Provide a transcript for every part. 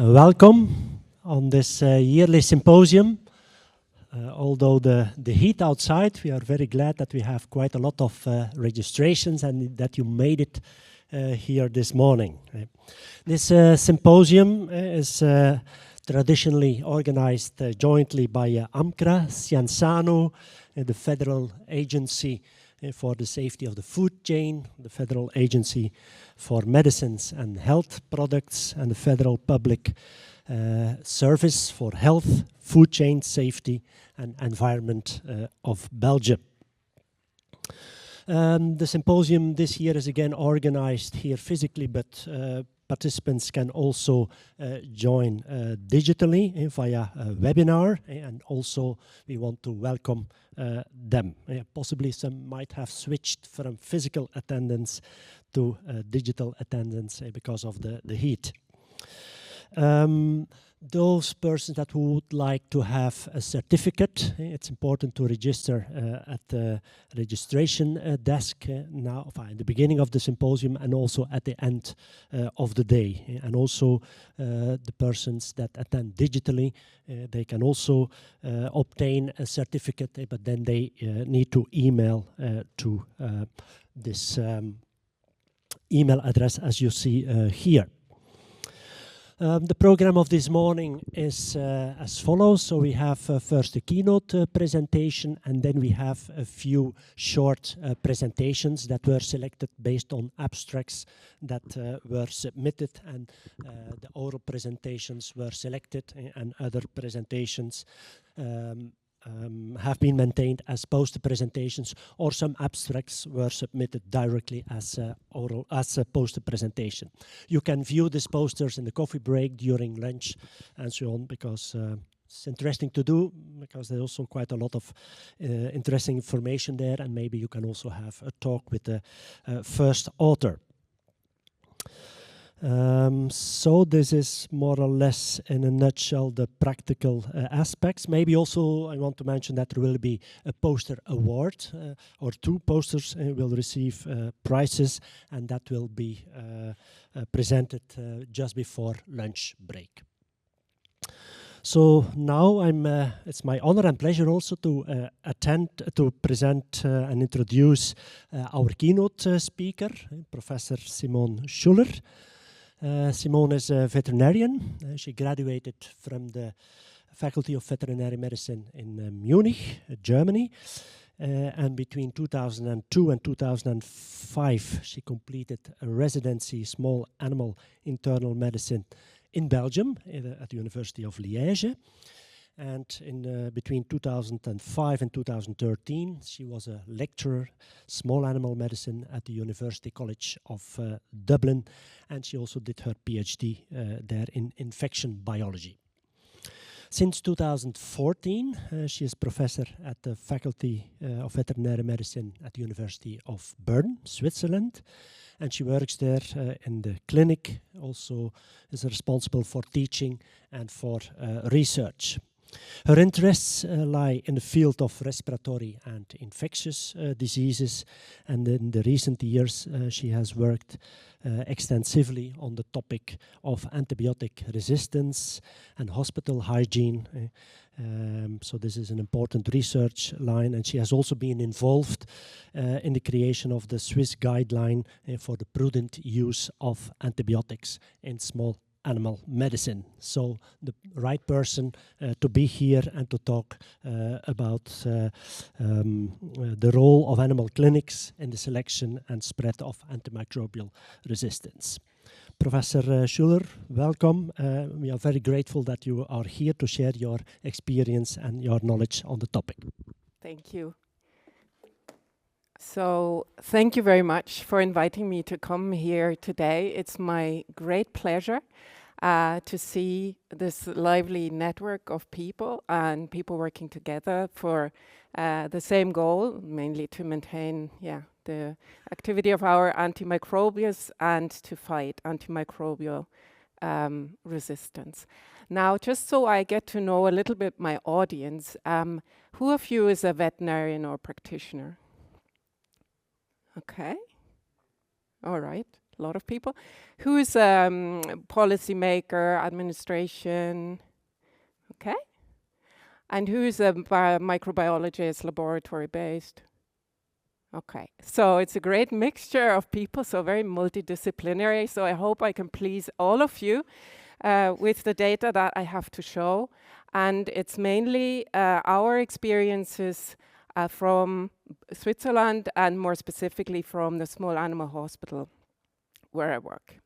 Welcome on this yearly symposium. Although the heat outside, we are very glad that we have quite a lot of registrations and that you made it here this morning. This symposium is traditionally organized jointly by AMCRA, Cienzano, the Federal Agency for the Safety of the Food Chain, the Federal Agency for Medicines and Health Products, and the Federal Public Service for Health, Food Chain Safety and Environment of Belgium. The symposium this year is again organized here physically, but participants can also join digitally via a webinar, and also we want to welcome them. Possibly some might have switched from physical attendance to digital attendance because of the heat. Those persons that would like to have a certificate, it's important to register at the registration desk now, at the beginning of the symposium and also at the end of the day. And also the persons that attend digitally, they can also obtain a certificate, but then they need to email to this email address as you see here. The program of this morning is as follows. So we have first a keynote presentation, and then we have a few short presentations that were selected based on abstracts that were submitted, and the oral presentations were selected, and other presentations have been maintained as poster presentations, or some abstracts were submitted directly as a poster presentation. You can view these posters in the coffee break, during lunch, and so on, because it's interesting to do, because there's also quite a lot of interesting information there, and maybe you can also have a talk with the first author. So this is more or less in a nutshell the practical aspects. Maybe also I want to mention that there will be a poster award, or two posters will receive prizes, and that will be presented just before lunch break. So now it's my honor and pleasure also to present and introduce our keynote speaker, Professor Simone Schuller. Simone is a veterinarian. She graduated from the Faculty of Veterinary Medicine in Munich, Germany. And between 2002 and 2005, she completed a residency small animal internal medicine in Belgium at the University of Liège. And in between 2005 and 2013, she was a lecturer, small animal medicine at the University College of Dublin, and she also did her PhD there in infection biology. Since 2014, she is professor at the Faculty of Veterinary Medicine at the University of Berne, Switzerland, and she works there in the clinic, also is responsible for teaching and for research. Her interests lie in the field of respiratory and infectious diseases, and in the recent years she has worked extensively on the topic of antibiotic resistance and hospital hygiene. So this is an important research line, and she has also been involved in the creation of the Swiss guideline for the prudent use of antibiotics in small animal medicine. So the right person to be here and to talk about the role of animal clinics in the selection and spread of antimicrobial resistance. Professor Schuller, welcome. We are very grateful that you are here to share your experience and your knowledge on the topic. Thank you. So thank you very much for inviting me to come here today. It's my great pleasure to see this lively network of people and people working together for the same goal, mainly to maintain the activity of our antimicrobials and to fight antimicrobial resistance. Now, just so I get to know a little bit my audience, who of you is a veterinarian or practitioner? Okay. All right. a lot of people. Who's policymaker, administration? Okay. And who's a microbiologist, laboratory-based? Okay, so it's a great mixture of people, so very multidisciplinary. So I hope I can please all of you with the data that I have to show. And it's mainly our experiences from Switzerland, and more specifically from the small animal hospital where I work.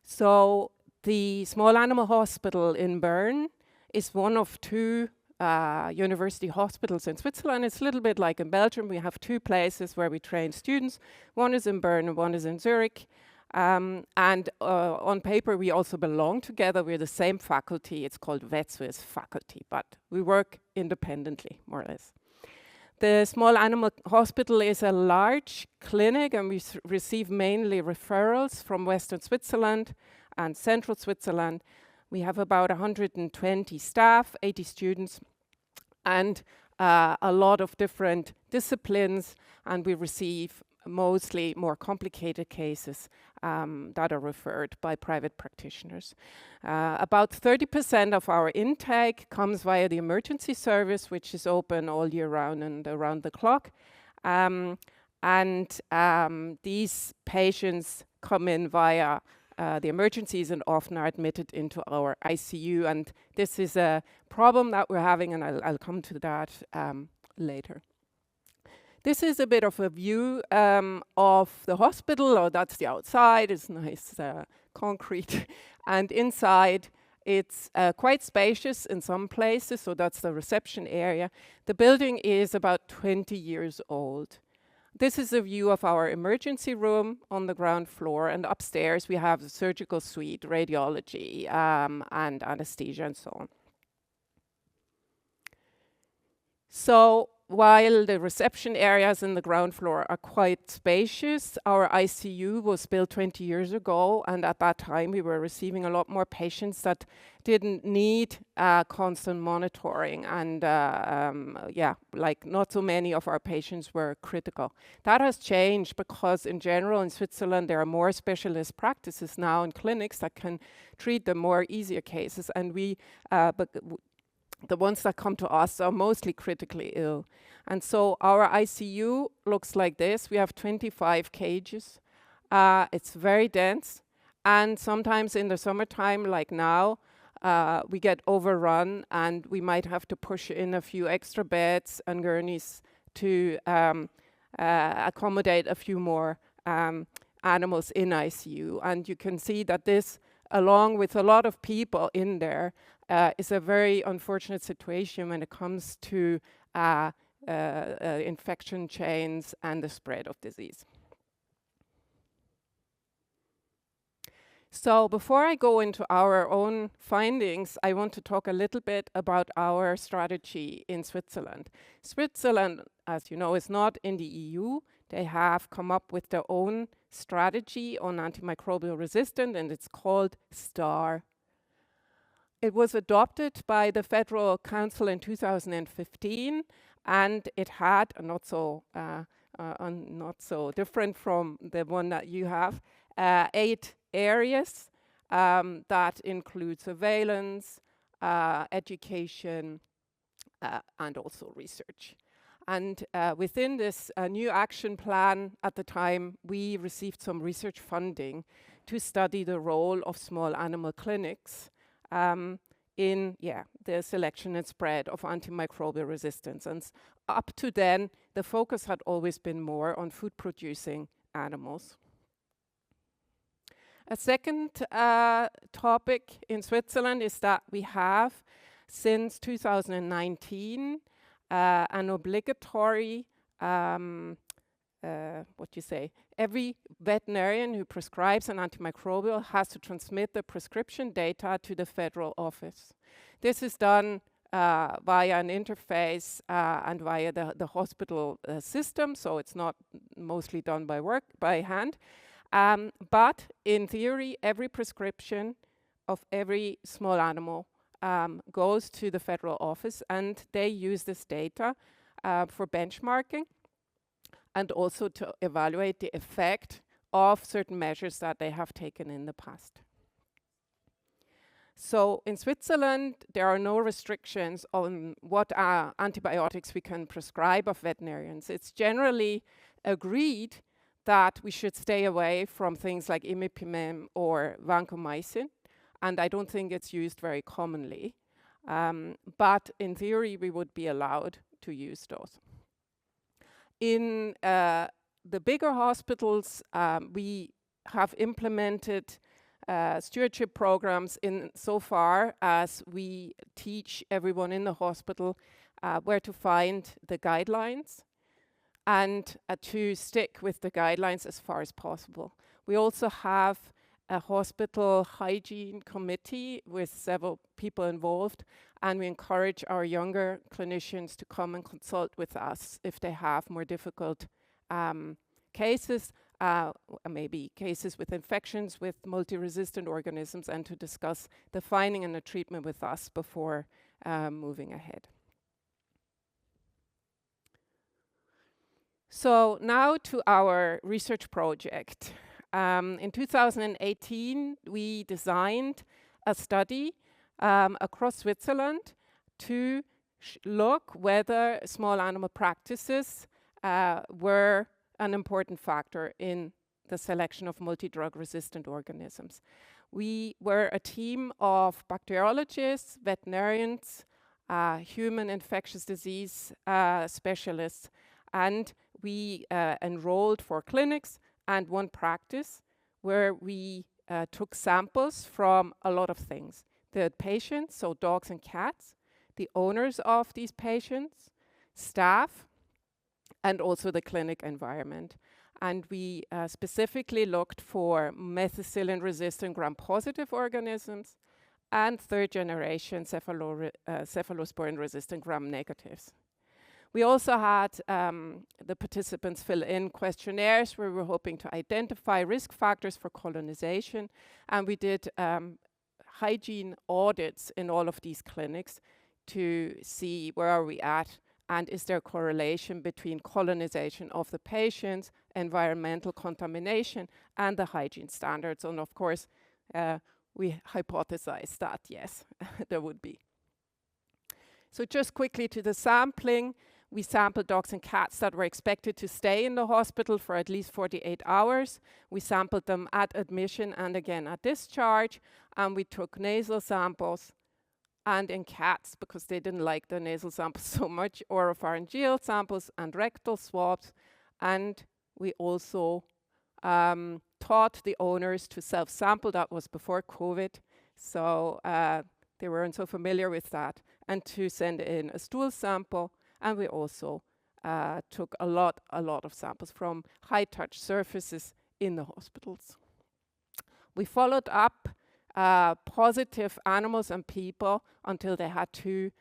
So the small animal hospital in Berne is one of two university hospitals in Switzerland. It's a little bit like in Belgium. We have two places where we train students. One is in Bern and one is in Zurich. And on paper, we also belong together. We're the same faculty. It's called Vetsuisse Faculty, but we work independently, more or less. The small animal hospital is a large clinic, and we receive mainly referrals from Western Switzerland and Central Switzerland. We have about 120 staff, 80 students, and a lot of different disciplines, and we receive mostly more complicated cases that are referred by private practitioners. About 30% of our intake comes via the emergency service, which is open all year round and around the clock. These patients come in via the emergencies and often are admitted into our ICU. And this is a problem that we're having, and I'll come to that later. This is a bit of a view of the hospital. Oh, that's the outside. It's nice concrete. And inside, it's quite spacious in some places. So that's the reception area. The building is about 20 years old. This is a view of our emergency room on the ground floor, and upstairs we have the surgical suite, radiology, and anesthesia and so on. So while the reception areas in the ground floor are quite spacious, our ICU was built 20 years ago, and at that time we were receiving a lot more patients that didn't need constant monitoring, and like not so many of our patients were critical. That has changed because in general in Switzerland there are more specialist practices now in clinics that can treat the more easier cases, and the ones that come to us are mostly critically ill. And so our ICU looks like this. We have 25 cages. It's very dense. And sometimes in the summertime, like now, we get overrun and we might have to push in a few extra beds and gurneys to accommodate a few more animals in ICU. And you can see that this, along with a lot of people in there, is a very unfortunate situation when it comes to infection chains and the spread of disease. So before I go into our own findings, I want to talk a little bit about our strategy in Switzerland. Switzerland, as you know, is not in the EU. They have come up with their own strategy on antimicrobial resistance, and it's called STAR. It was adopted by the Federal Council in 2015, and it had, not so different from the one that you have, 8 areas that include surveillance, education, and also research. And within this new action plan at the time, we received some research funding to study the role of small animal clinics in the selection and spread of antimicrobial resistance. And up to then, the focus had always been more on food-producing animals. A second topic in Switzerland is that we have, since 2019, an obligatory, every veterinarian who prescribes an antimicrobial has to transmit the prescription data to the federal office. This is done via an interface and via the hospital system, so it's not mostly done by hand. But in theory, every prescription of every small animal goes to the federal office, and they use this data for benchmarking and also to evaluate the effect of certain measures that they have taken in the past. So in Switzerland, there are no restrictions on what antibiotics we can prescribe of veterinarians. It's generally agreed that we should stay away from things like imipenem or vancomycin, and I don't think it's used very commonly. But in theory, we would be allowed to use those. In the bigger hospitals, we have implemented stewardship programs in so far as we teach everyone in the hospital where to find the guidelines and to stick with the guidelines as far as possible. We also have a hospital hygiene committee with several people involved, and we encourage our younger clinicians to come and consult with us if they have more difficult cases, maybe cases with infections with multi-resistant organisms, and to discuss the finding and the treatment with us before moving ahead. So now to our research project. In 2018, we designed a study across Switzerland to look whether small animal practices were an important factor in the selection of multi-drug resistant organisms. We were a team of bacteriologists, veterinarians, human infectious disease specialists, and we enrolled 4 clinics and 1 practice where we took samples from a lot of things. The patients, so dogs and cats, the owners of these patients, staff, and also the clinic environment. And we specifically looked for methicillin-resistant gram-positive organisms and 3rd-generation cephalosporin-resistant gram-negatives. We also had the participants fill in questionnaires where we were hoping to identify risk factors for colonization, and we did hygiene audits in all of these clinics to see where are we at and is there a correlation between colonization of the patients, environmental contamination, and the hygiene standards. And of course, we hypothesized that, yes, there would be. So just quickly to the sampling. We sampled dogs and cats that were expected to stay in the hospital for at least 48 hours. We sampled them at admission and again at discharge. And we took nasal samples. And in cats, because they didn't like the nasal samples so much, oropharyngeal samples and rectal swabs. And we also taught the owners to self-sample. That was before COVID. So they weren't so familiar with that. And to send in a stool sample. And we also took a lot of samples from high-touch surfaces in the hospitals. We followed up positive animals and people until they had 2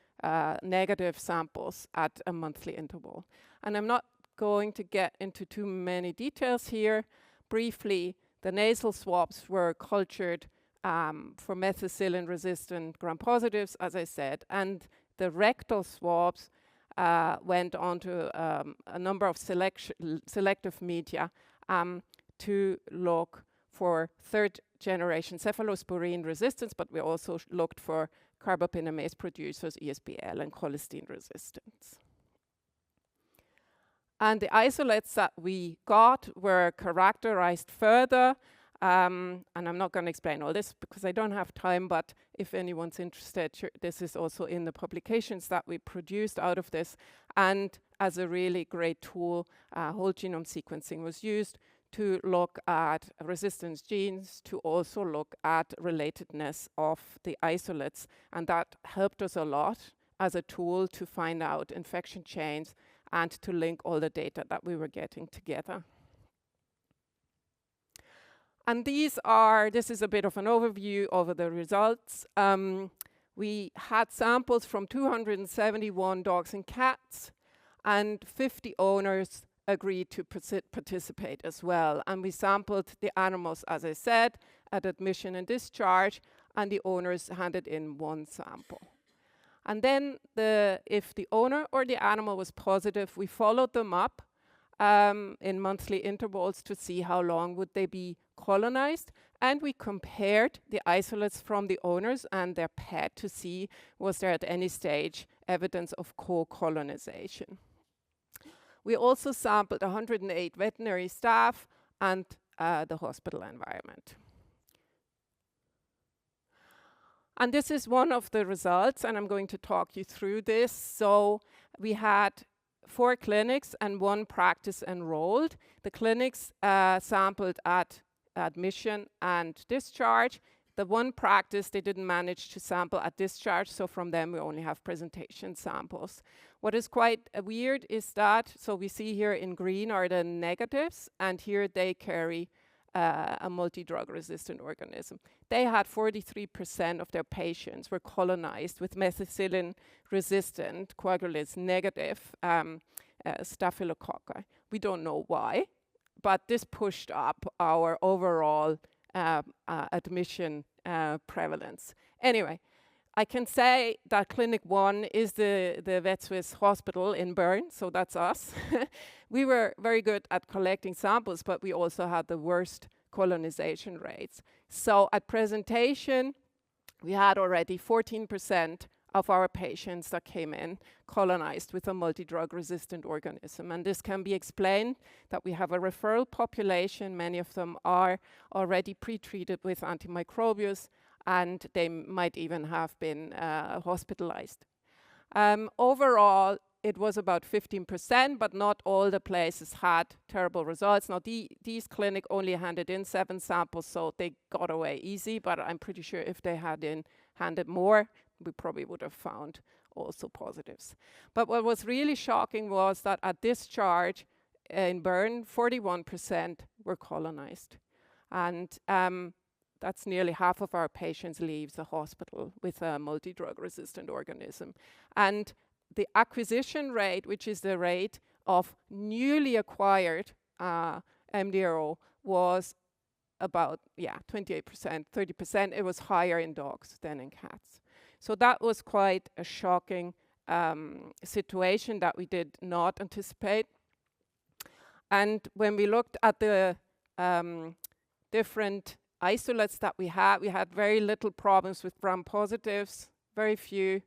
negative samples at a monthly interval. And I'm not going to get into too many details here. Briefly, the nasal swabs were cultured for methicillin-resistant gram-positives, as I said, and the rectal swabs went on to a number of selective media to look for 3rd-generation cephalosporin resistance, but we also looked for carbapinamase producers, ESBL, and colistin resistance. And the isolates that we got were characterized further. And I'm not going to explain all this because I don't have time, but if anyone's interested, this is also in the publications that we produced out of this. And as a really great tool, whole genome sequencing was used to look at resistance genes, to also look at relatedness of the isolates. And that helped us a lot as a tool to find out infection chains and to link all the data that we were getting together. And this is a bit of an overview of the results. We had samples from 271 dogs and cats, and 50 owners agreed to participate as well. And we sampled the animals, as I said, at admission and discharge, and the owners handed in 1 sample. And then if the owner or the animal was positive, we followed them up in monthly intervals to see how long would they be colonized. And we compared the isolates from the owners and their pet to see was there at any stage evidence of co-colonization. We also sampled 108 veterinary staff and the hospital environment. And this is one of the results, and I'm going to talk you through this. So we had 4 clinics and 1 practice enrolled. The clinics sampled at admission and discharge. The 1 practice, they didn't manage to sample at discharge, so from them we only have presentation samples. What is quite weird is that, so we see here in green are the negatives, and here they carry a multi-drug resistant organism. They had 43% of their patients were colonized with methicillin resistant, coagulase negative staphylococci. We don't know why, but this pushed up our overall admission prevalence. Anyway, I can say that Clinic 1 is the Vetsuisse Hospital in Berne, so that's us. We were very good at collecting samples, but we also had the worst colonization rates. So at presentation, we had already 14% of our patients that came in colonized with a multi-drug resistant organism. And this can be explained that we have a referral population. Many of them are already pre-treated with antimicrobials, and they might even have been hospitalized. Overall, it was about 15%, but not all the places had terrible results. Now, these clinic only handed in 7 samples, so they got away easy, but I'm pretty sure if they had handed more, we probably would have found also positives. But what was really shocking was that at discharge in Berne, 41% were colonized. And that's nearly half of our patients leave the hospital with a multi-drug resistant organism. And the acquisition rate, which is the rate of newly acquired MDRO, was about 28%, 30%. It was higher in dogs than in cats. So that was quite a shocking situation that we did not anticipate. And when we looked at the different isolates that we had very little problems with gram positives, very few.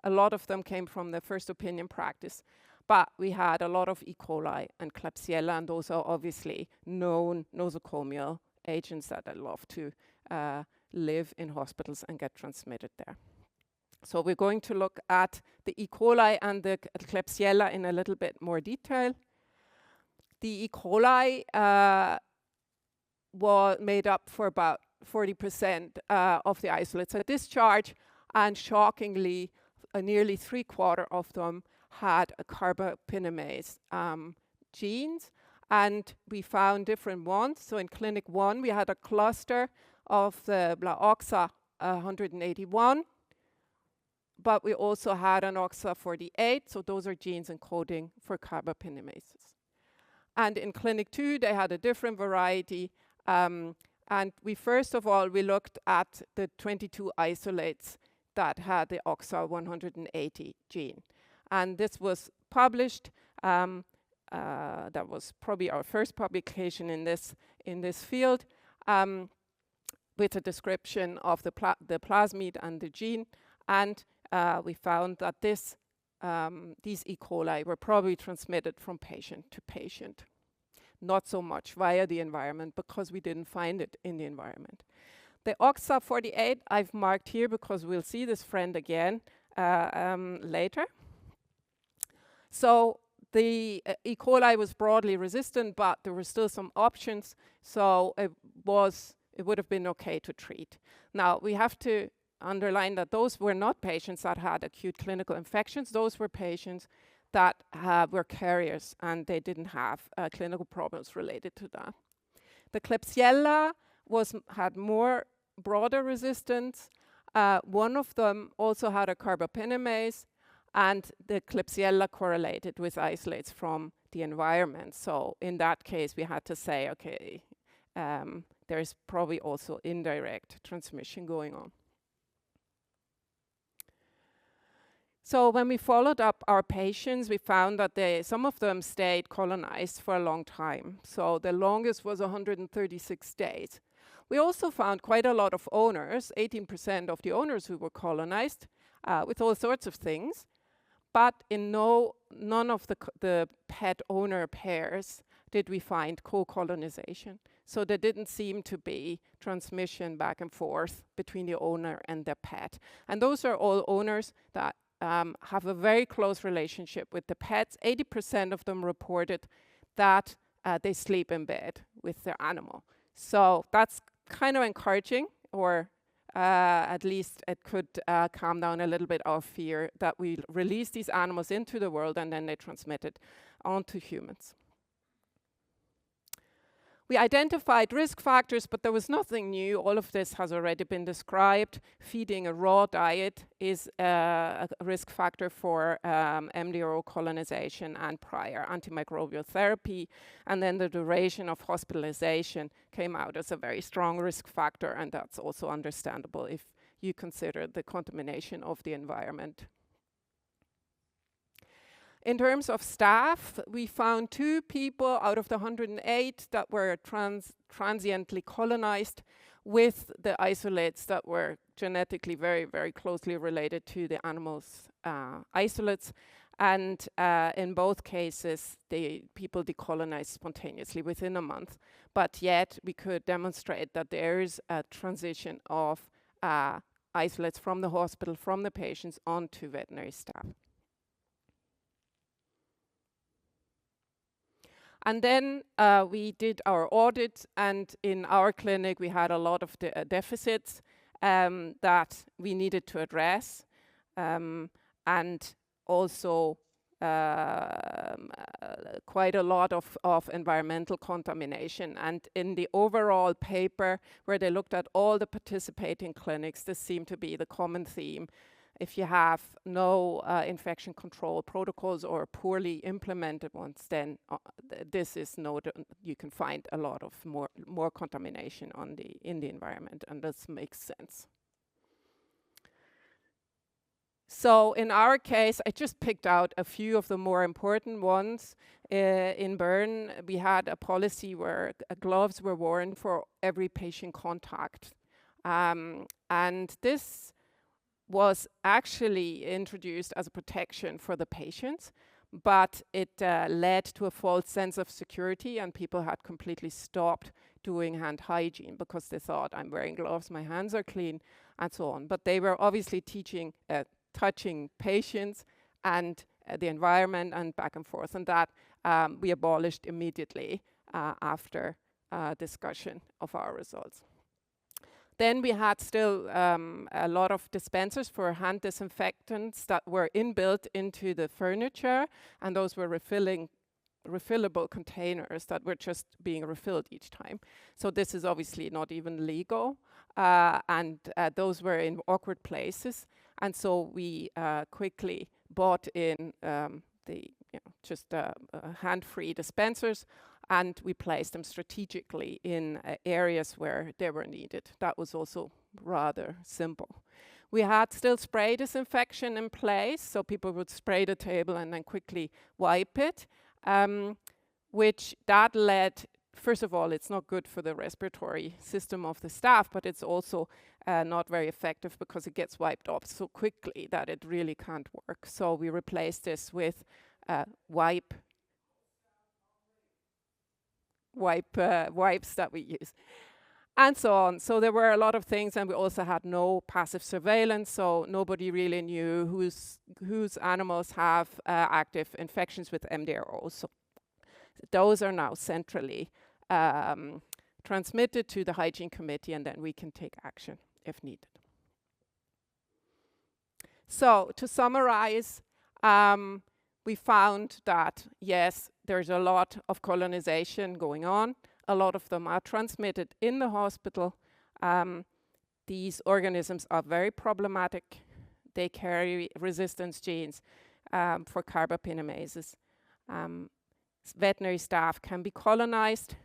A lot of them came from the first opinion practice. But we had a lot of E. coli and Klebsiella, and those are obviously known nosocomial agents that love to live in hospitals and get transmitted there. So we're going to look at the E. coli and the Klebsiella in a little bit more detail. The E. coli was made up for about 40% of the isolates at discharge, and shockingly, nearly 3/4 of them had a carbapinamase genes, and we found different ones. So in Clinic 1, we had a cluster of the OXA 181, but we also had an OXA 48, so those are genes encoding for carbapinamases. And in Clinic 2, they had a different variety. And we first of all, we looked at the 22 isolates that had the OXA 180 gene. And this was published. That was probably our first publication in this field, with a description of the plasmid and the gene. And we found that these E. coli were probably transmitted from patient to patient. Not so much via the environment, because we didn't find it in the environment. The OXA 48 I've marked here because we'll see this friend again later. So the E. coli was broadly resistant, but there were still some options, so it would have been okay to treat. Now, we have to underline that those were not patients that had acute clinical infections. Those were patients that were carriers, and they didn't have clinical problems related to that. The Klebsiella had more broader resistance. One of them also had a carbapinamase, and the Klebsiella correlated with isolates from the environment. So in that case, we had to say, okay, there is probably also indirect transmission going on. So when we followed up our patients, we found that some of them stayed colonized for a long time. So the longest was 136 days. We also found quite a lot of owners, 18% of the owners who were colonized with all sorts of things. But in none of the pet owner pairs did we find co-colonization. So there didn't seem to be transmission back and forth between the owner and the pet. And those are all owners that have a very close relationship with the pets. 80% of them reported that they sleep in bed with their animal. So that's kind of encouraging, or at least it could calm down a little bit our fear that we release these animals into the world and then they transmit it onto humans. We identified risk factors, but there was nothing new. All of this has already been described. Feeding a raw diet is a risk factor for MDRO colonization and prior antimicrobial therapy. And then the duration of hospitalization came out as a very strong risk factor, and that's also understandable if you consider the contamination of the environment. In terms of staff, we found 2 people out of the 108 that were transiently colonized with the isolates that were genetically very, very closely related to the animals' isolates. And in both cases, the people decolonized spontaneously within a month. But yet, we could demonstrate that there is a transition of isolates from the hospital, from the patients, onto veterinary staff. And then we did our audit, and in our clinic we had a lot of deficits that we needed to address, and also quite a lot of environmental contamination. And in the overall paper, where they looked at all the participating clinics, this seemed to be the common theme. If you have no infection control protocols or poorly implemented ones, then this is you can find a lot of more contamination in the environment, and this makes sense. So in our case, I just picked out a few of the more important ones. In Berne, we had a policy where gloves were worn for every patient contact, and this was actually introduced as a protection for the patients, but it led to a false sense of security, and people had completely stopped doing hand hygiene because they thought, I'm wearing gloves, my hands are clean, and so on. But they were obviously touching patients and the environment and back and forth, and that we abolished immediately after discussion of our results. Then we had still a lot of dispensers for hand disinfectants that were inbuilt into the furniture, and those were refillable containers that were just being refilled each time. So this is obviously not even legal, and those were in awkward places. And so we quickly bought in just hand-free dispensers, and we placed them strategically in areas where they were needed. That was also rather simple. We had still spray disinfection in place, so people would spray the table and then quickly wipe it, which that led, first of all, it's not good for the respiratory system of the staff, but it's also not very effective because it gets wiped off so quickly that it really can't work. So we replaced this with wipes that we use, and so on. So there were a lot of things, and we also had no passive surveillance, so nobody really knew whose animals have active infections with MDRO. So those are now centrally transmitted to the hygiene committee, and then we can take action if needed. So to summarize, we found that, yes, there's a lot of colonization going on. A lot of them are transmitted in the hospital. These organisms are very problematic. They carry resistance genes for carbapinamases. Veterinary staff can be colonized,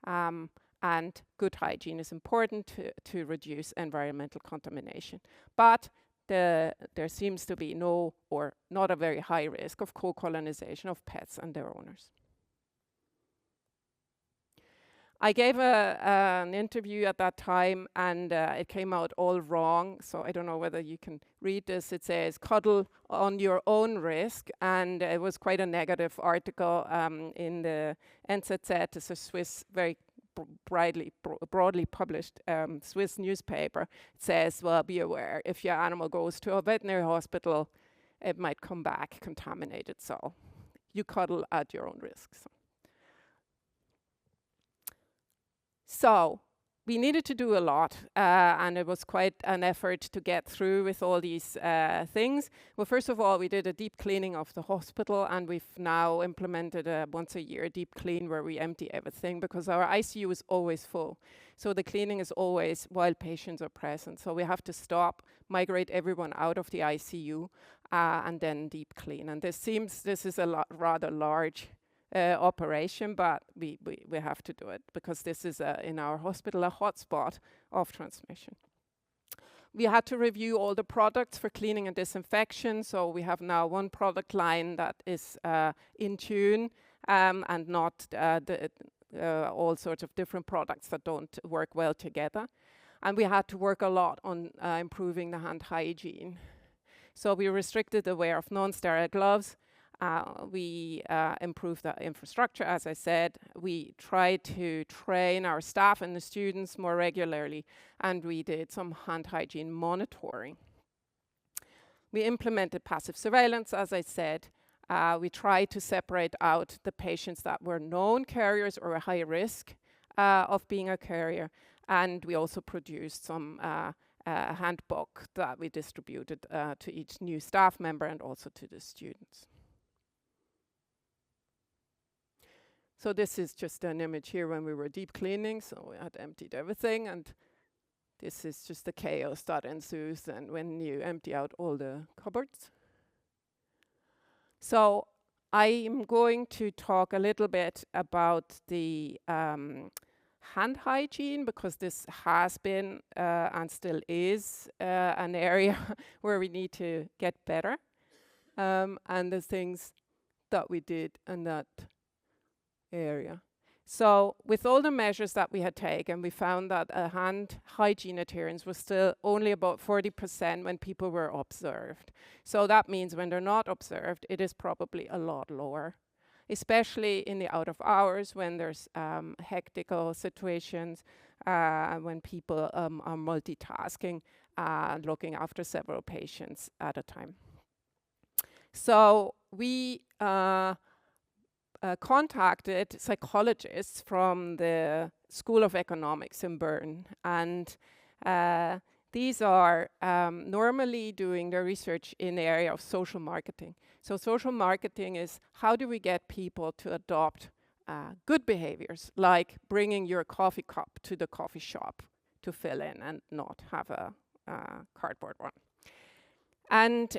and good hygiene is important to reduce environmental contamination. But there seems to be no or not a very high risk of co-colonization of pets and their owners. I gave an interview at that time, and it came out all wrong, so I don't know whether you can read this. It says, cuddle on your own risk, and it was quite a negative article in the NZZ. It's a Swiss, very broadly published Swiss newspaper. It says, well, be aware, if your animal goes to a veterinary hospital, it might come back contaminated, so you cuddle at your own risk. So we needed to do a lot, and it was quite an effort to get through with all these things. Well, first of all, we did a deep cleaning of the hospital, and we've now implemented a once a year deep clean where we empty everything, because our ICU is always full. So the cleaning is always while patients are present. So we have to stop, migrate everyone out of the ICU, and then deep clean. And this is a rather large operation, but we have to do it because this is in our hospital a hotspot of transmission. We had to review all the products for cleaning and disinfection, so we have now one product line that is in tune and not all sorts of different products that don't work well together. And we had to work a lot on improving the hand hygiene. So we restricted the wear of non-sterile gloves. We improved the infrastructure, as I said. We tried to train our staff and the students more regularly, and we did some hand hygiene monitoring. We implemented passive surveillance, as I said. We tried to separate out the patients that were known carriers or a high risk of being a carrier, and we also produced some handbook that we distributed to each new staff member and also to the students. So this is just an image here when we were deep cleaning, so we had emptied everything, and this is just the chaos that ensues and when you empty out all the cupboards. So I'm going to talk a little bit about the hand hygiene, because this has been and still is an area where we need to get better, and the things that we did in that area. So with all the measures that we had taken, we found that hand hygiene adherence was still only about 40% when people were observed. So that means when they're not observed, it is probably a lot lower, especially in the out of hours when there's hectical situations, when people are multitasking, looking after several patients at a time. So we contacted psychologists from the School of Economics in Berne, and these are normally doing their research in the area of social marketing. So social marketing is how do we get people to adopt good behaviors, like bringing your coffee cup to the coffee shop to fill in and not have a cardboard one. And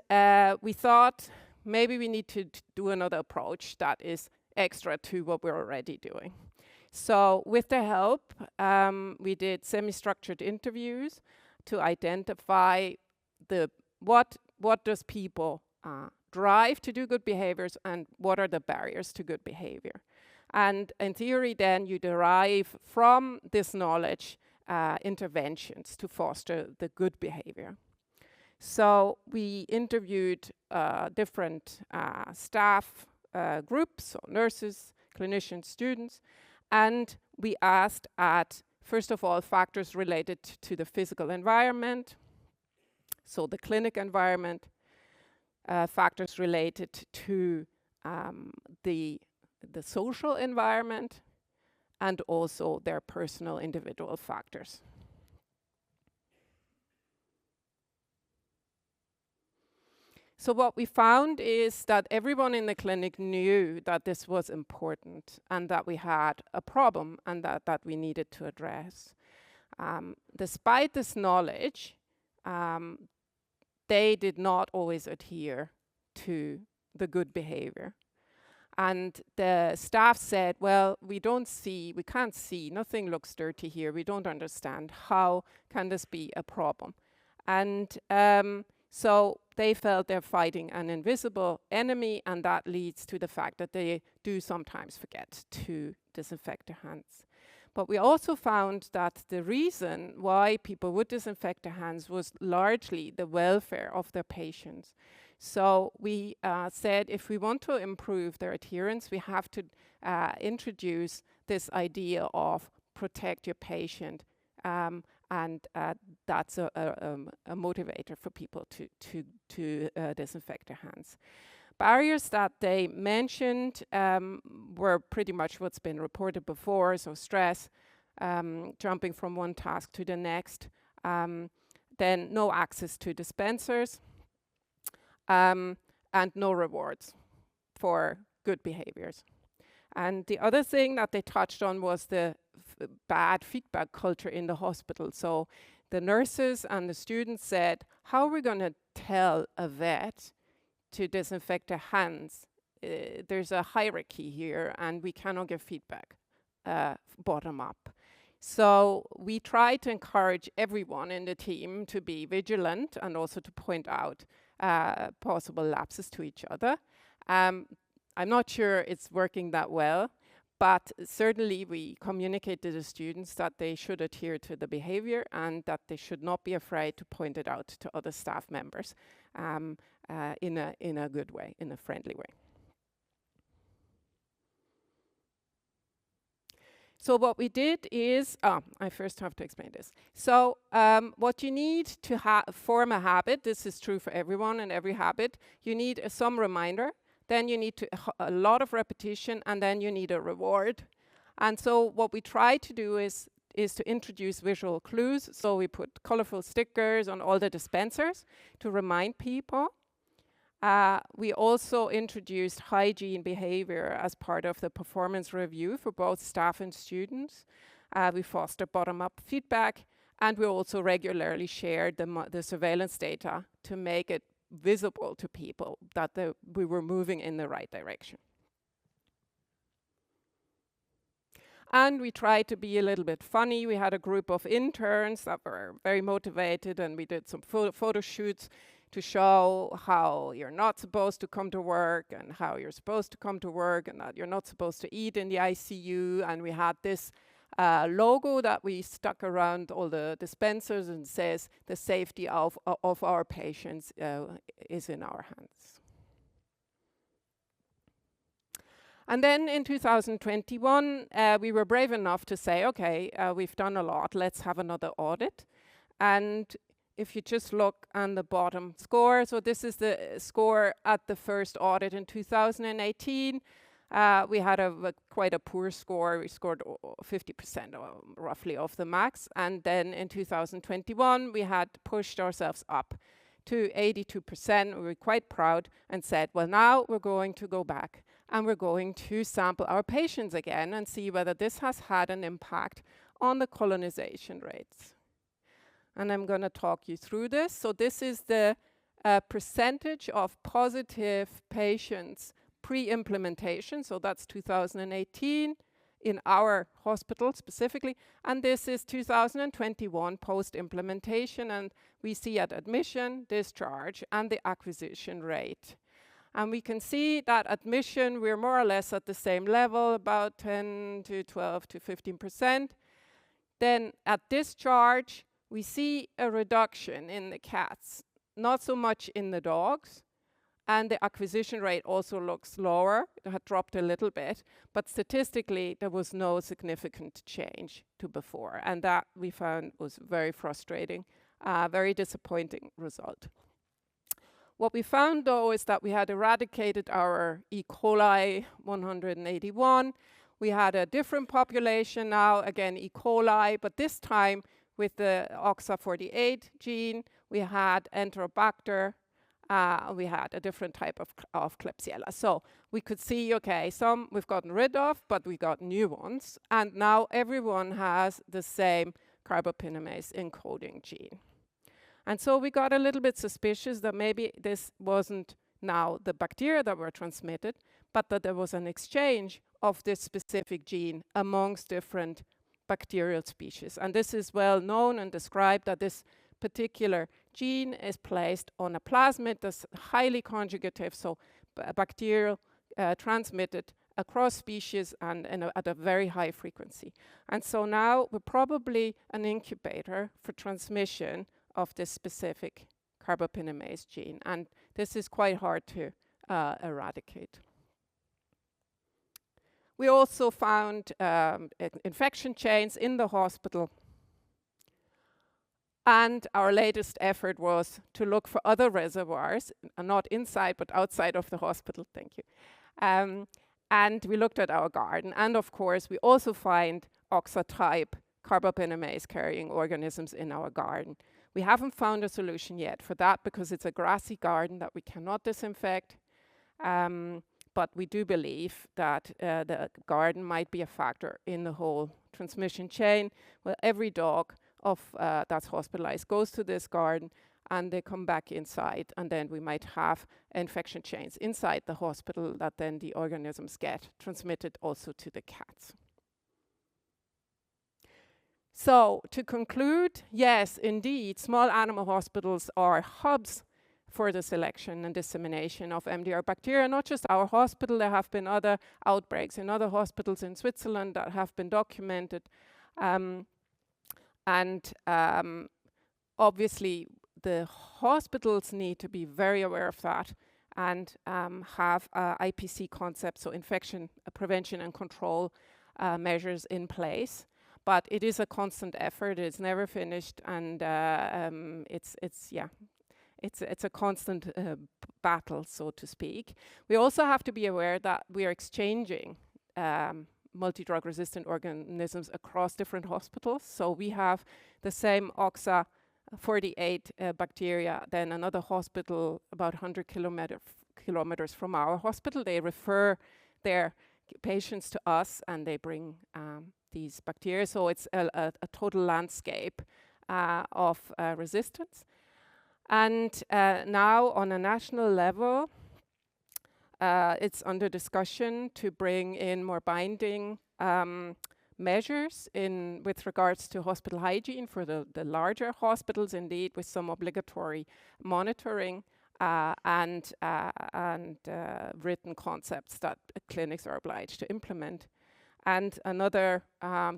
we thought maybe we need to do another approach that is extra to what we're already doing. So with the help, we did semi-structured interviews to identify what does people drive to do good behaviors and what are the barriers to good behavior. And in theory, then you derive from this knowledge interventions to foster the good behavior. So we interviewed different staff groups, so nurses, clinicians, students, and we asked at, first of all, factors related to the physical environment, so the clinic environment, factors related to the social environment, and also their personal individual factors. So what we found is that everyone in the clinic knew that this was important and that we had a problem and that we needed to address. Despite this knowledge, they did not always adhere to the good behavior. And the staff said, well, we can't see, nothing looks dirty here, we don't understand, how can this be a problem? And So they felt they're fighting an invisible enemy, and that leads to the fact that they do sometimes forget to disinfect their hands. But we also found that the reason why people would disinfect their hands was largely the welfare of their patients. So we said if we want to improve their adherence, we have to introduce this idea of protect your patient, and that's a motivator for people to disinfect their hands. Barriers that they mentioned were pretty much what's been reported before, so stress, jumping from one task to the next, then no access to dispensers, and no rewards for good behaviors. And the other thing that they touched on was the bad feedback culture in the hospital. So the nurses and the students said, how are we going to tell a vet to disinfect their hands? There's a hierarchy here, and we cannot give feedback bottom up. So we try to encourage everyone in the team to be vigilant and also to point out possible lapses to each other. I'm not sure it's working that well, but certainly we communicate to the students that they should adhere to the behavior and that they should not be afraid to point it out to other staff members in a good way, in a friendly way. So what we did is, I first have to explain this. So what you need to form a habit, this is true for everyone and every habit, you need some reminder, then you need a lot of repetition, and then you need a reward. And so what we try to do is to introduce visual clues. So we put colorful stickers on all the dispensers to remind people. We also introduced hygiene behavior as part of the performance review for both staff and students. We foster bottom-up feedback, and we also regularly shared the surveillance data to make it visible to people that we were moving in the right direction. And we tried to be a little bit funny. We had a group of interns that were very motivated, and we did some photo shoots to show how you're not supposed to come to work and how you're supposed to come to work and that you're not supposed to eat in the ICU. And we had this logo that we stuck around all the dispensers and says the safety of our patients is in our hands. And then in 2021, we were brave enough to say, okay, we've done a lot, let's have another audit. And if you just look on the bottom score, so this is the score at the first audit in 2018. We had quite a poor score. We scored 50% roughly of the max. And then in 2021, we had pushed ourselves up to 82%. We were quite proud and said, well, now we're going to go back and we're going to sample our patients again and see whether this has had an impact on the colonization rates. And I'm going to talk you through this. So this is the percentage of positive patients pre-implementation. So that's 2018 in our hospital specifically. And this is 2021 post-implementation. And we see at admission, discharge, and the acquisition rate. And we can see that admission, we're more or less at the same level, about 10 to 12 to 15%. Then at discharge, we see a reduction in the cats, not so much in the dogs. And the acquisition rate also looks lower. It had dropped a little bit. But statistically, there was no significant change to before. And that we found was very frustrating, very disappointing result. What we found, though, is that we had eradicated our E. coli 181. We had a different population now, again, E. coli, but this time with the OXA48 gene, we had Enterobacter, we had a different type of Klebsiella. So we could see, okay, some we've gotten rid of, but we got new ones. And now everyone has the same carbopinamase encoding gene. And so we got a little bit suspicious that maybe this wasn't now the bacteria that were transmitted, but that there was an exchange of this specific gene amongst different bacterial species. And this is well known and described that this particular gene is placed on a plasmid that's highly conjugative, so bacterial transmitted across species and at a very high frequency. And so now we're probably an incubator for transmission of this specific carbapinamase gene, and this is quite hard to eradicate. We also found infection chains in the hospital, and our latest effort was to look for other reservoirs, not inside but outside of the hospital. Thank you. And we looked at our garden, and of course we also find OXA-type carbapinamase carrying organisms in our garden. We haven't found a solution yet for that because it's a grassy garden that we cannot disinfect. But we do believe that the garden might be a factor in the whole transmission chain. Well, every dog that's hospitalized goes to this garden and they come back inside, and then we might have infection chains inside the hospital that then the organisms get transmitted also to the cats. So to conclude, yes, indeed, small animal hospitals are hubs for the selection and dissemination of MDR bacteria. Not just our hospital, there have been other outbreaks in other hospitals in Switzerland that have been documented. Obviously, the hospitals need to be very aware of that and have IPC concepts, so infection prevention and control measures in place. But it is a constant effort, it's never finished, and it's a constant battle, so to speak. We also have to be aware that we are exchanging multi-drug resistant organisms across different hospitals. So we have the same OXA-48 bacteria, then another hospital about 100 kilometers from our hospital. They refer their patients to us and they bring these bacteria. So it's a total landscape of resistance. And now on a national level, it's under discussion to bring in more binding measures with regards to hospital hygiene for the larger hospitals, indeed, with some obligatory monitoring and written concepts that clinics are obliged to implement. And another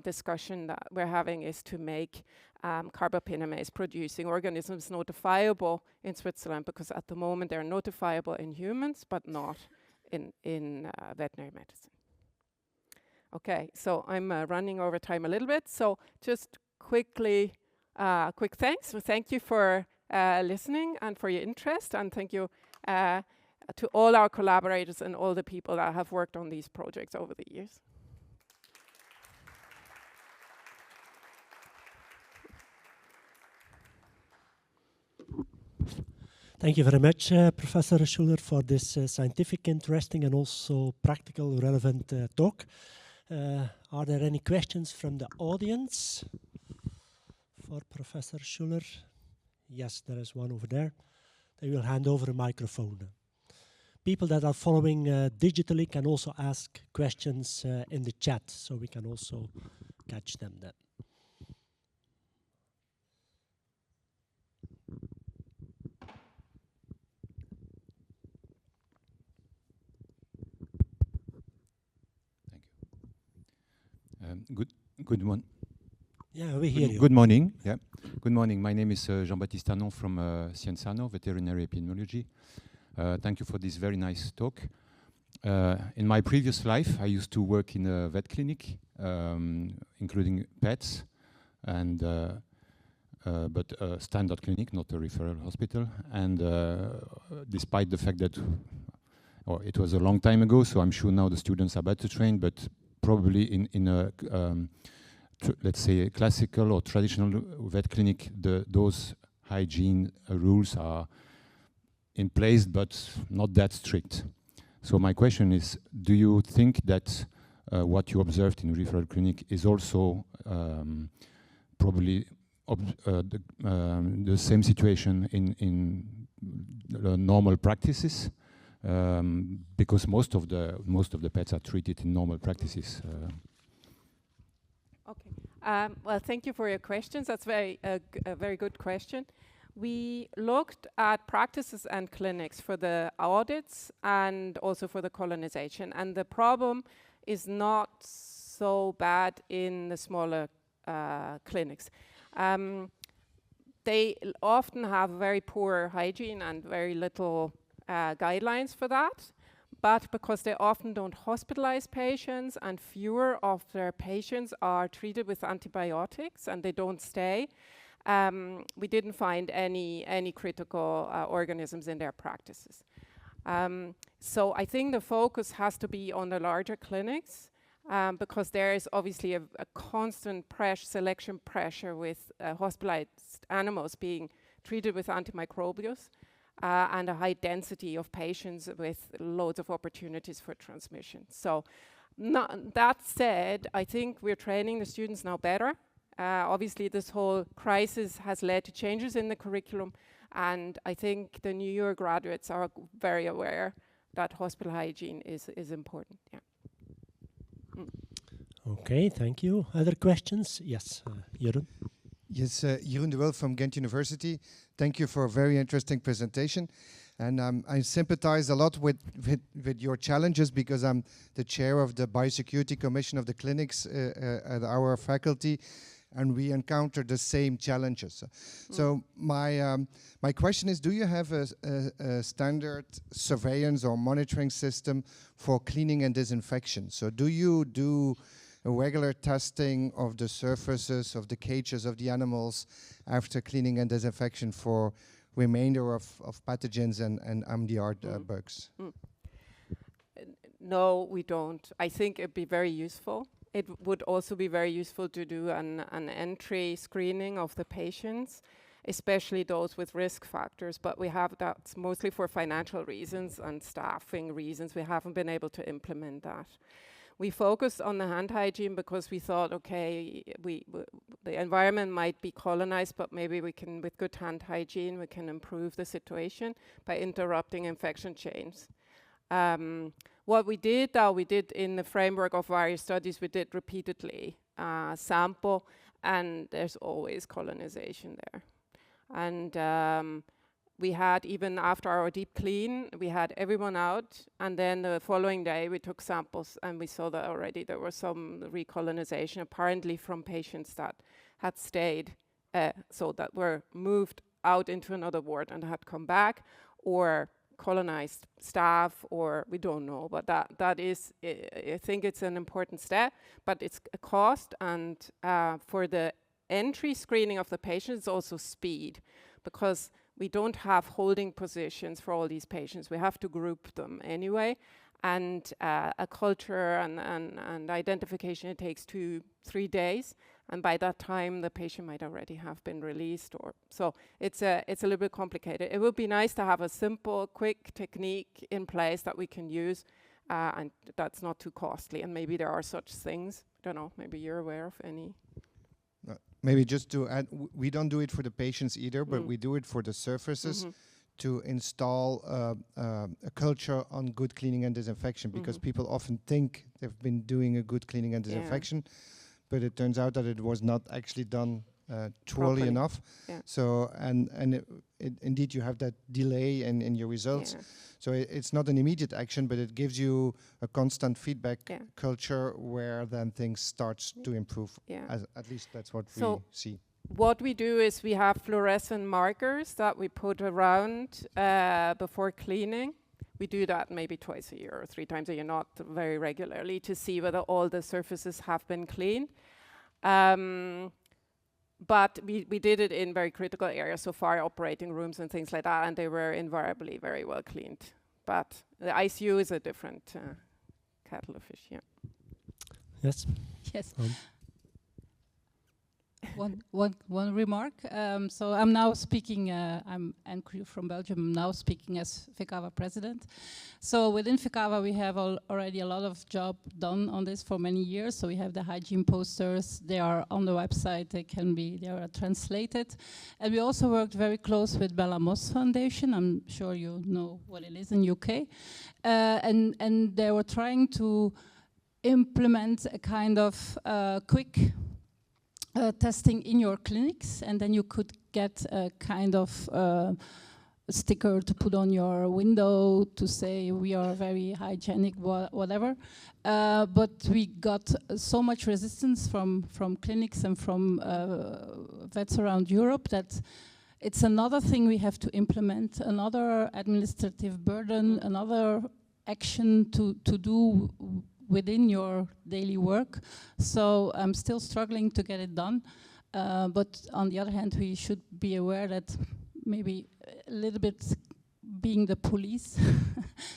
discussion that we're having is to make carbapinamase producing organisms notifiable in Switzerland, because at the moment they're notifiable in humans but not in veterinary medicine. Okay, so I'm running over time a little bit, so just quickly, quick thanks. So thank you for listening and for your interest, and thank you to all our collaborators and all the people that have worked on these projects over the years. Thank you very much, Professor Schuller, for this scientific, interesting, and also practical, relevant talk. Are there any questions from the audience for Professor Schuller? Yes, there is one over there. They will hand over a microphone. People that are following digitally can also ask questions in the chat, so we can also catch them then. Good morning. Yeah, we hear you. Good morning. Yeah. Good morning. My name is Jean-Baptiste Arnon from Sciences, Veterinary Epidemiology. Thank you for this very nice talk. In my previous life, I used to work in a vet clinic, including pets, and but a standard clinic, not a referral hospital. And despite the fact that it was a long time ago, so I'm sure now the students are better trained, but probably in a, let's say, a classical or traditional vet clinic, those hygiene rules are in place, but not that strict. So my question is, do you think that what you observed in referral clinic is also probably the same situation in normal practices? Because most of the pets are treated in normal practices. Okay, Well, thank you for your questions. That's a very good question. We looked at practices and clinics for the audits and also for the colonization. And the problem is not so bad in the smaller clinics. They often have very poor hygiene and very little guidelines for that. But because they often don't hospitalize patients and fewer of their patients are treated with antibiotics and they don't stay, we didn't find any critical organisms in their practices. So I think the focus has to be on the larger clinics because there is obviously a constant selection pressure with hospitalized animals being treated with antimicrobials. And a high density of patients with loads of opportunities for transmission. So that said, I think we're training the students now better. Obviously, this whole crisis has led to changes in the curriculum, and I think the new year graduates are very aware that hospital hygiene is important. Yeah. Okay, thank you. Other questions? Yes, Jeroen. Yes, Jeroen de Wil from Ghent University. Thank you for a very interesting presentation. And I sympathize a lot with your challenges because I'm the chair of the Biosecurity Commission of the clinics at our faculty, and we encounter the same challenges. So my question is, do you have a standard surveillance or monitoring system for cleaning and disinfection? So do you do a regular testing of the surfaces of the cages of the animals after cleaning and disinfection for remainder of pathogens and MDR bugs? No, we don't. I think it'd be very useful. It would also be very useful to do an entry screening of the patients, especially those with risk factors, but we have that's mostly for financial reasons and staffing reasons. We haven't been able to implement that. We focused on the hand hygiene because we thought, okay, the environment might be colonized, but maybe we can, with good hand hygiene, we can improve the situation by interrupting infection chains. What we did, though, we did in the framework of various studies, we did repeatedly sample, and there's always colonization there. And we had, even after our deep clean, we had everyone out, and then the following day we took samples and we saw that already there was some recolonization, apparently from patients that had stayed, so that were moved out into another ward and had come back, or colonized staff, or we don't know, but that is, I think it's an important step, but it's a cost, and for the entry screening of the patients, it's also speed, because we don't have holding positions for all these patients. We have to group them anyway. And a culture and identification, it takes 2-3 days. And by that time, the patient might already have been released. So it's a little bit complicated. It would be nice to have a simple, quick technique in place that we can use. And that's not too costly. And maybe there are such things. I don't know, maybe you're aware of any. Maybe just to add, we don't do it for the patients either, but we do it for the surfaces to install a culture on good cleaning and disinfection, because people often think they've been doing a good cleaning and disinfection, but it turns out that it was not actually done thoroughly enough. So, and indeed you have that delay in your results. So it's not an immediate action, but it gives you a constant feedback culture where then things starts to improve. At least that's what we see. What we do is we have fluorescent markers that we put around before cleaning. We do that maybe twice a year or 3 times a year, not very regularly, to see whether all the surfaces have been cleaned. But we did it in very critical areas, so fire operating rooms and things like that, and they were invariably very well cleaned. But the ICU is a different kettle of fish, Yes. Yes. One remark. So I'm now speaking, I'm Anne from Belgium, I'm now speaking as VCAVA president. So within VCAVA we have already a lot of job done on this for many years. So we have the hygiene posters, they are on the website, they are translated. And we also worked very close with Bella Moss Foundation, I'm sure you know what it is in UK. And they were trying to implement a kind of quick testing in your clinics, and then you could get a kind of sticker to put on your window to say we are very hygienic, whatever. But we got so much resistance from clinics and from vets around Europe that it's another thing we have to implement, another administrative burden, another action to do within your daily work. So I'm still struggling to get it done. But on the other hand, we should be aware that maybe a little bit being the police.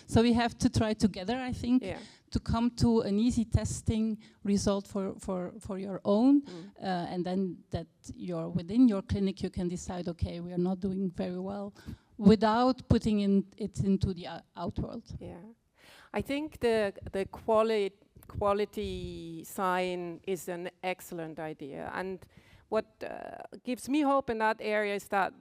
So we have to try together, I think, to come to an easy testing result for your own. And then that you're within your clinic, you can decide, okay, we are not doing very well, without putting it into the outworld. Yeah. I think the quality sign is an excellent idea. And what gives me hope in that area is that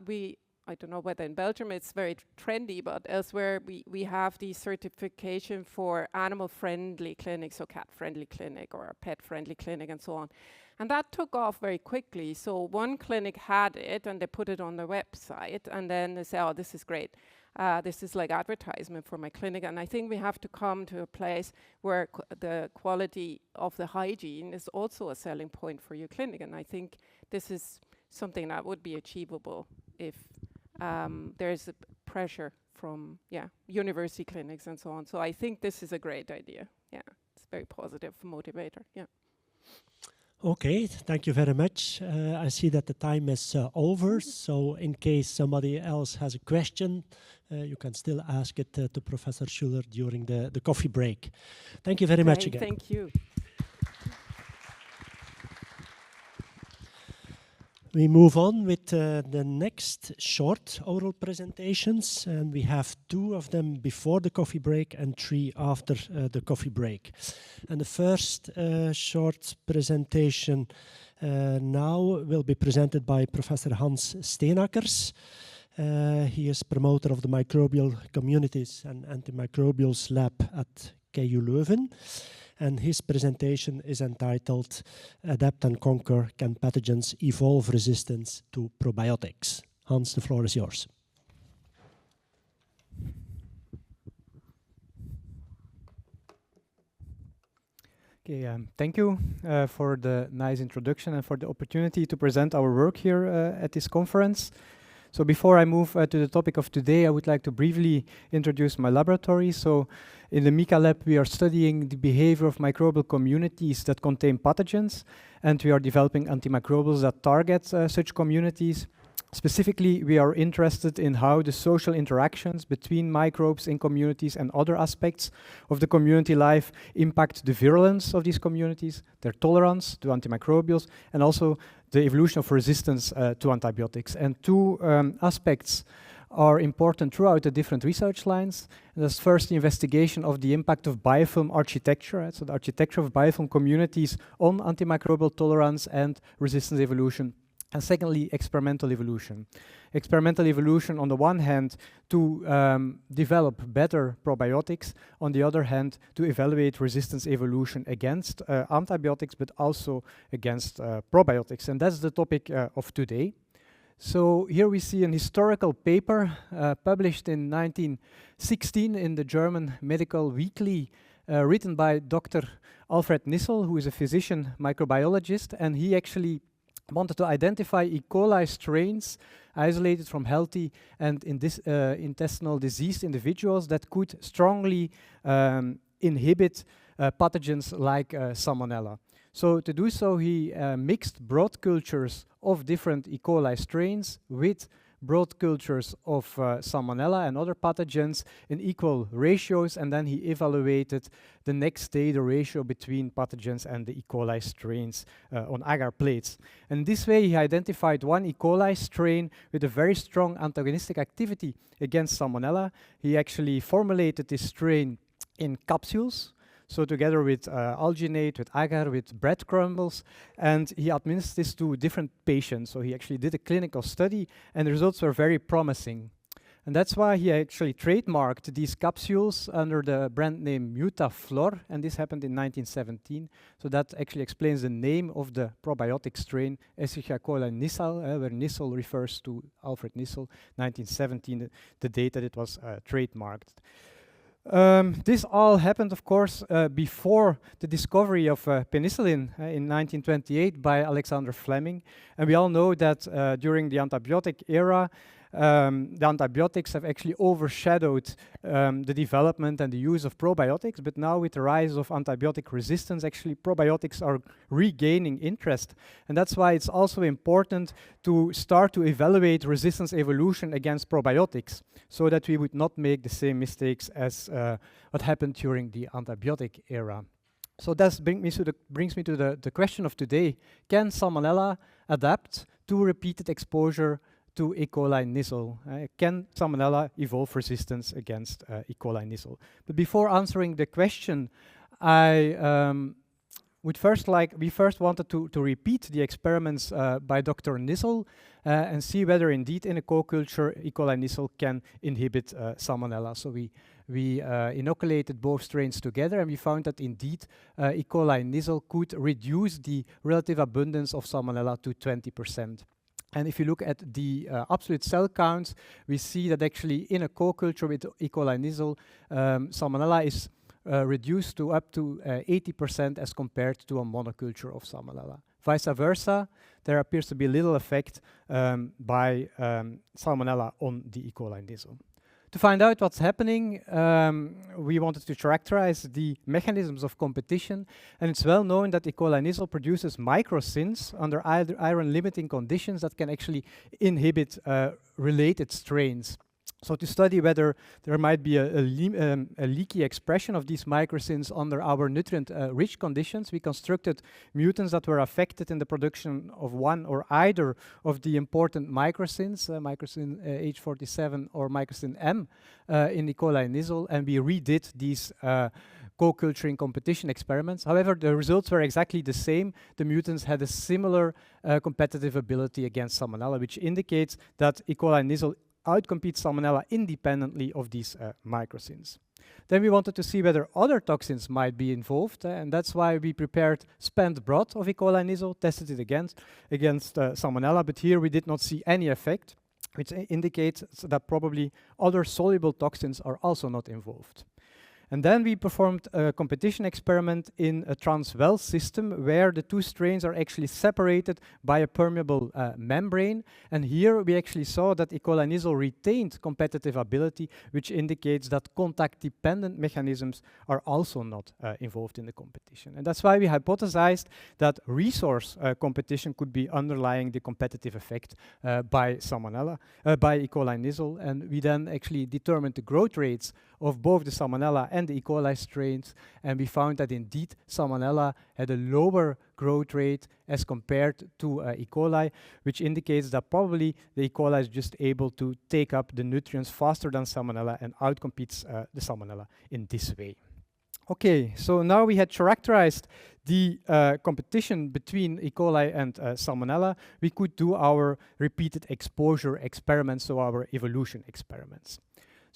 I don't know whether in Belgium it's very trendy, but elsewhere we have the certification for animal-friendly clinics, so cat-friendly clinic or a pet-friendly clinic and so on. And that took off very quickly. So one clinic had it and they put it on their website, and then they say, oh, this is great. This is like advertisement for my clinic. And I think we have to come to a place where the quality of the hygiene is also a selling point for your clinic. And I think this is something that would be achievable if there's a pressure from university clinics and so on. So I think this is a great idea. Yeah, it's very positive motivator. Yeah. Okay, thank you very much. I see that the time is over, so in case somebody else has a question, you can still ask it to Professor Schuller during the coffee break. Thank you very much again. Thank you. We move on with the next short oral presentations, and we have 2 of them before the coffee break and 3 after the coffee break. And the first short presentation now will be presented by Professor Hans Steenackers. He is promoter of the microbial communities and antimicrobials lab at KU Leuven. And his presentation is entitled Adapt and Conquer, Can Pathogens Evolve Resistance to Probiotics? Hans, the floor is yours. Okay, thank you for the nice introduction and for the opportunity to present our work here at this conference. So before I move to the topic of today, I would like to briefly introduce my laboratory. So in the MICA lab, we are studying the behavior of microbial communities that contain pathogens, and we are developing antimicrobials that target such communities. Specifically, we are interested in how the social interactions between microbes in communities and other aspects of the community life impact the virulence of these communities, their tolerance to antimicrobials, and also the evolution of resistance to antibiotics. And 2 aspects are important throughout the different research lines. And that's first the investigation of the impact of biofilm architecture, right? So the architecture of biofilm communities on antimicrobial tolerance and resistance evolution. And secondly, experimental evolution. Experimental evolution, on the one hand, to develop better probiotics, on the other hand, to evaluate resistance evolution against antibiotics, but also against probiotics. And that's the topic of today. So here we see an historical paper published in 1916 in the German Medical Weekly, written by Dr. Alfred Nissel, who is a physician microbiologist, and he actually wanted to identify E. coli strains isolated from healthy and intestinal diseased individuals that could strongly inhibit pathogens like Salmonella. So to do so, he mixed broad cultures of different E. coli strains with broad cultures of Salmonella and other pathogens in equal ratios, and then he evaluated the next day the ratio between pathogens and the E. coli strains on agar plates. And this way he identified 1 E. coli strain with a very strong antagonistic activity against Salmonella. He actually formulated this strain in capsules, so together with alginate, with agar, with bread crumbles, and he administered this to different patients. So he actually did a clinical study, and the results were very promising. And that's why he actually trademarked these capsules under the brand name Mutaflor, and this happened in 1917. So that actually explains the name of the probiotic strain, Escherichia coli Nissal, where Nissal refers to Alfred Nissal, 1917, the date that it was trademarked. This all happened, of course, before the discovery of penicillin in 1928 by Alexander Fleming. And we all know that during the antibiotic era, the antibiotics have actually overshadowed the development and the use of probiotics, but now with the rise of antibiotic resistance, actually probiotics are regaining interest. And that's why it's also important to start to evaluate resistance evolution against probiotics, so that we would not make the same mistakes as what happened during the antibiotic era. So that brings me to the question of today. Can Salmonella adapt to repeated exposure to E. coli Nissal? Can Salmonella evolve resistance against E. coli Nissal? But before answering the question, we first wanted to repeat the experiments by Dr. Nissal and see whether indeed in a co-culture E. coli Nissal can inhibit Salmonella. So we inoculated both strains together, and we found that indeed E. coli Nissal could reduce the relative abundance of Salmonella to 20%. And if you look at the absolute cell counts, we see that actually in a co-culture with E. coli Nissal, Salmonella is reduced to up to 80% as compared to a monoculture of Salmonella. Vice versa, there appears to be little effect by Salmonella on the E. coli Nissal. To find out what's happening, we wanted to characterize the mechanisms of competition, and it's well known that E. coli Nissal produces microsins under iron-limiting conditions that can actually inhibit related strains. So to study whether there might be a leaky expression of these microsins under our nutrient-rich conditions, we constructed mutants that were affected in the production of one or either of the important microsins, microsin H47 or microsin M in E. coli Nissal, and we redid these co-culturing competition experiments. However, the results were exactly the same. The mutants had a similar competitive ability against Salmonella, which indicates that E. coli Nissal outcompete Salmonella independently of these microsins. Then we wanted to see whether other toxins might be involved, and that's why we prepared spent broth of E. coli Nissal, tested it against Salmonella, but here we did not see any effect, which indicates that probably other soluble toxins are also not involved. And then we performed a competition experiment in a transwell system where the two strains are actually separated by a permeable membrane. And here we actually saw that E. coli Nissal retained competitive ability, which indicates that contact-dependent mechanisms are also not involved in the competition. And that's why we hypothesized that resource competition could be underlying the competitive effect by Salmonella, by E. coli Nissal. And we then actually determined the growth rates of both the Salmonella and the E. coli strains, and we found that indeed Salmonella had a lower growth rate as compared to E. coli, which indicates that probably the E. coli is just able to take up the nutrients faster than Salmonella and outcompetes the Salmonella in this way. Okay, so now we had characterized the competition between E. coli and Salmonella. We could do our repeated exposure experiments, so our evolution experiments.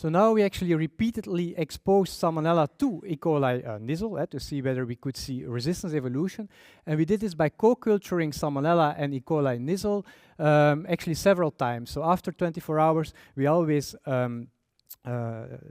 So now we actually repeatedly exposed Salmonella to E. coli Nissal to see whether we could see resistance evolution. And we did this by co-culturing Salmonella and E. coli Nissal actually several times. So after 24 hours, we always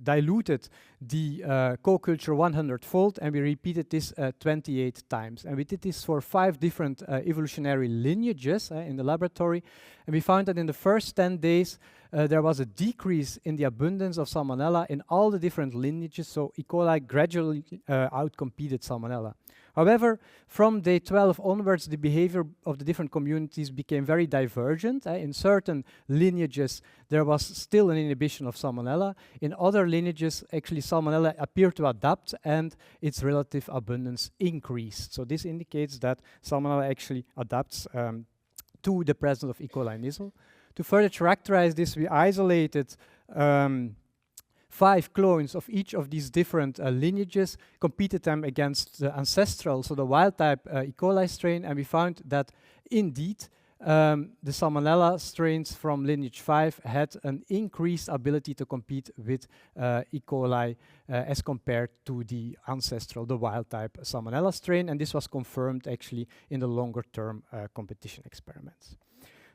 diluted the co-culture 100-fold, and we repeated this 28 times. And we did this for 5 different evolutionary lineages in the laboratory. And we found that in the first 10 days, there was a decrease in the abundance of Salmonella in all the different lineages, so E. coli gradually outcompeted Salmonella. However, from day 12 onwards, the behavior of the different communities became very divergent. In certain lineages, there was still an inhibition of Salmonella. In other lineages, actually Salmonella appeared to adapt and its relative abundance increased. So this indicates that Salmonella actually adapts to the presence of E. coli Nissal. To further characterize this, we isolated 5 clones of each of these different lineages, competed them against the ancestral, so the wild type E. coli strain, and we found that indeed the Salmonella strains from lineage 5 had an increased ability to compete with E. coli as compared to the ancestral, the wild-type Salmonella strain, and this was confirmed actually in the longer-term competition experiments.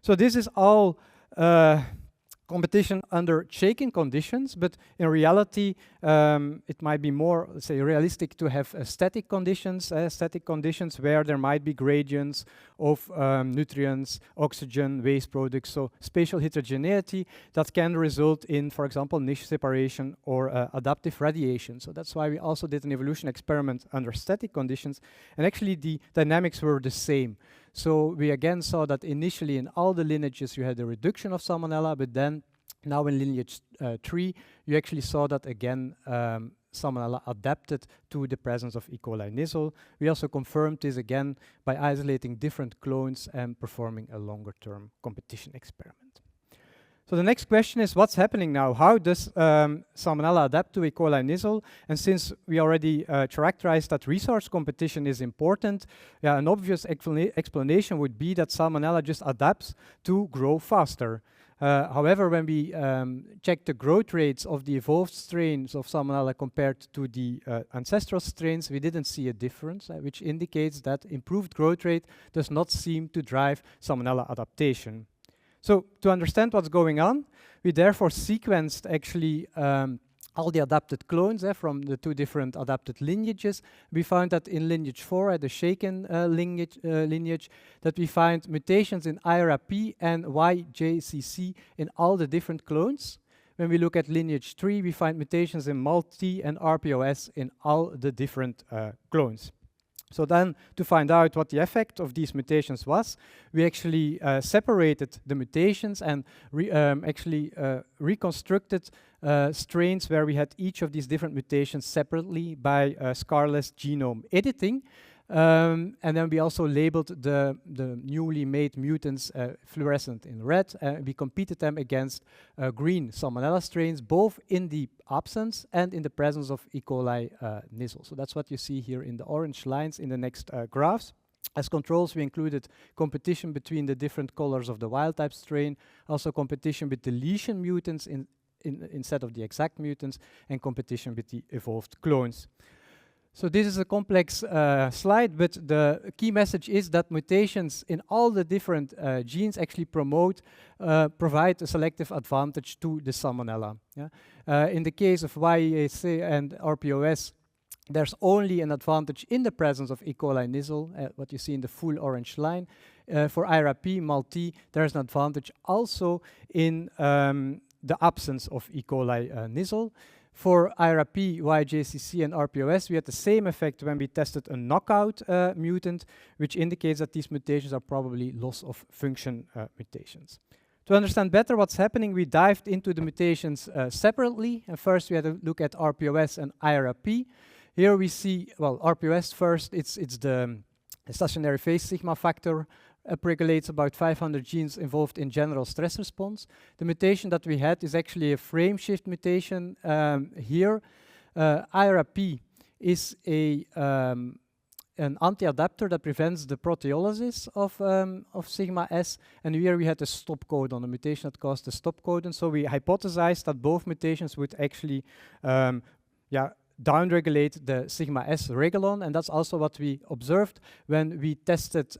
So this is all competition under shaking conditions, but in reality, it might be more, let's say, realistic to have static conditions where there might be gradients of nutrients, oxygen, waste products, so spatial heterogeneity that can result in, for example, niche separation or adaptive radiation. So that's why we also did an evolution experiment under static conditions, and actually the dynamics were the same. So we again saw that initially in all the lineages you had a reduction of Salmonella, but then now in lineage 3 you actually saw that again Salmonella adapted to the presence of E. coli Nissl. We also confirmed this again by isolating different clones and performing a longer-term competition experiment. So the next question is, what's happening now? How does Salmonella adapt to E. coli Nissl? And since we already characterized that resource competition is important, an obvious explanation would be that Salmonella just adapts to grow faster. However, when we check the growth rates of the evolved strains of Salmonella compared to the ancestral strains, we didn't see a difference, which indicates that improved growth rate does not seem to drive Salmonella adaptation. So to understand what's going on, we therefore sequenced actually all the adapted clones from the two different adapted lineages. We found that in lineage 4, the shaken lineage, that we find mutations in IRAP and YJCC in all the different clones. When we look at lineage 3, we find mutations in MALT and RPOS in all the different clones. So then, to find out what the effect of these mutations was, we actually separated the mutations and reconstructed strains where we had each of these different mutations separately by scarless genome editing. And then we also labeled the newly made mutants fluorescent in red. We competed them against green Salmonella strains, both in the absence and in the presence of E. coli Nissl. So that's what you see here in the orange lines in the next graphs. As controls, we included competition between the different colors of the wild-type strain, also competition with deletion mutants instead of the exact mutants, and competition with the evolved clones. So this is a complex slide, but the key message is that mutations in all the different genes actually provide a selective advantage to the Salmonella. Yeah? In the case of YAC and RPOS, there's only an advantage in the presence of E. coli Nissl, what you see in the full orange line. For IRAP, MALT, there's an advantage also in the absence of E. coli Nissl. For IRAP, YJCC, and RPOS, we had the same effect when we tested a knockout mutant, which indicates that these mutations are probably loss of function mutations. To understand better what's happening, we dived into the mutations separately. And first, we had a look at RPOS and IRAP. Here we see, well, RPOS first, it's the stationary phase sigma factor, upregulates about 500 genes involved in general stress response. The mutation that we had is actually a frame shift mutation here. IRAP is an anti-adapter that prevents the proteolysis of sigma S, and here we had a stop codon, a mutation that caused the stop codon. So we hypothesized that both mutations would actually downregulate the sigma S regalon, and that's also what we observed when we tested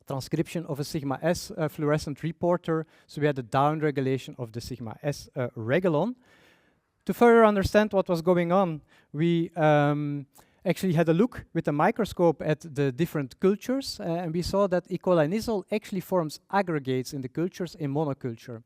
transcription of a sigma S fluorescent reporter. So we had a downregulation of the sigma S regalon. To further understand what was going on, we actually had a look with a microscope at the different cultures, and we saw that E. coli Nissl actually forms aggregates in the cultures in monoculture.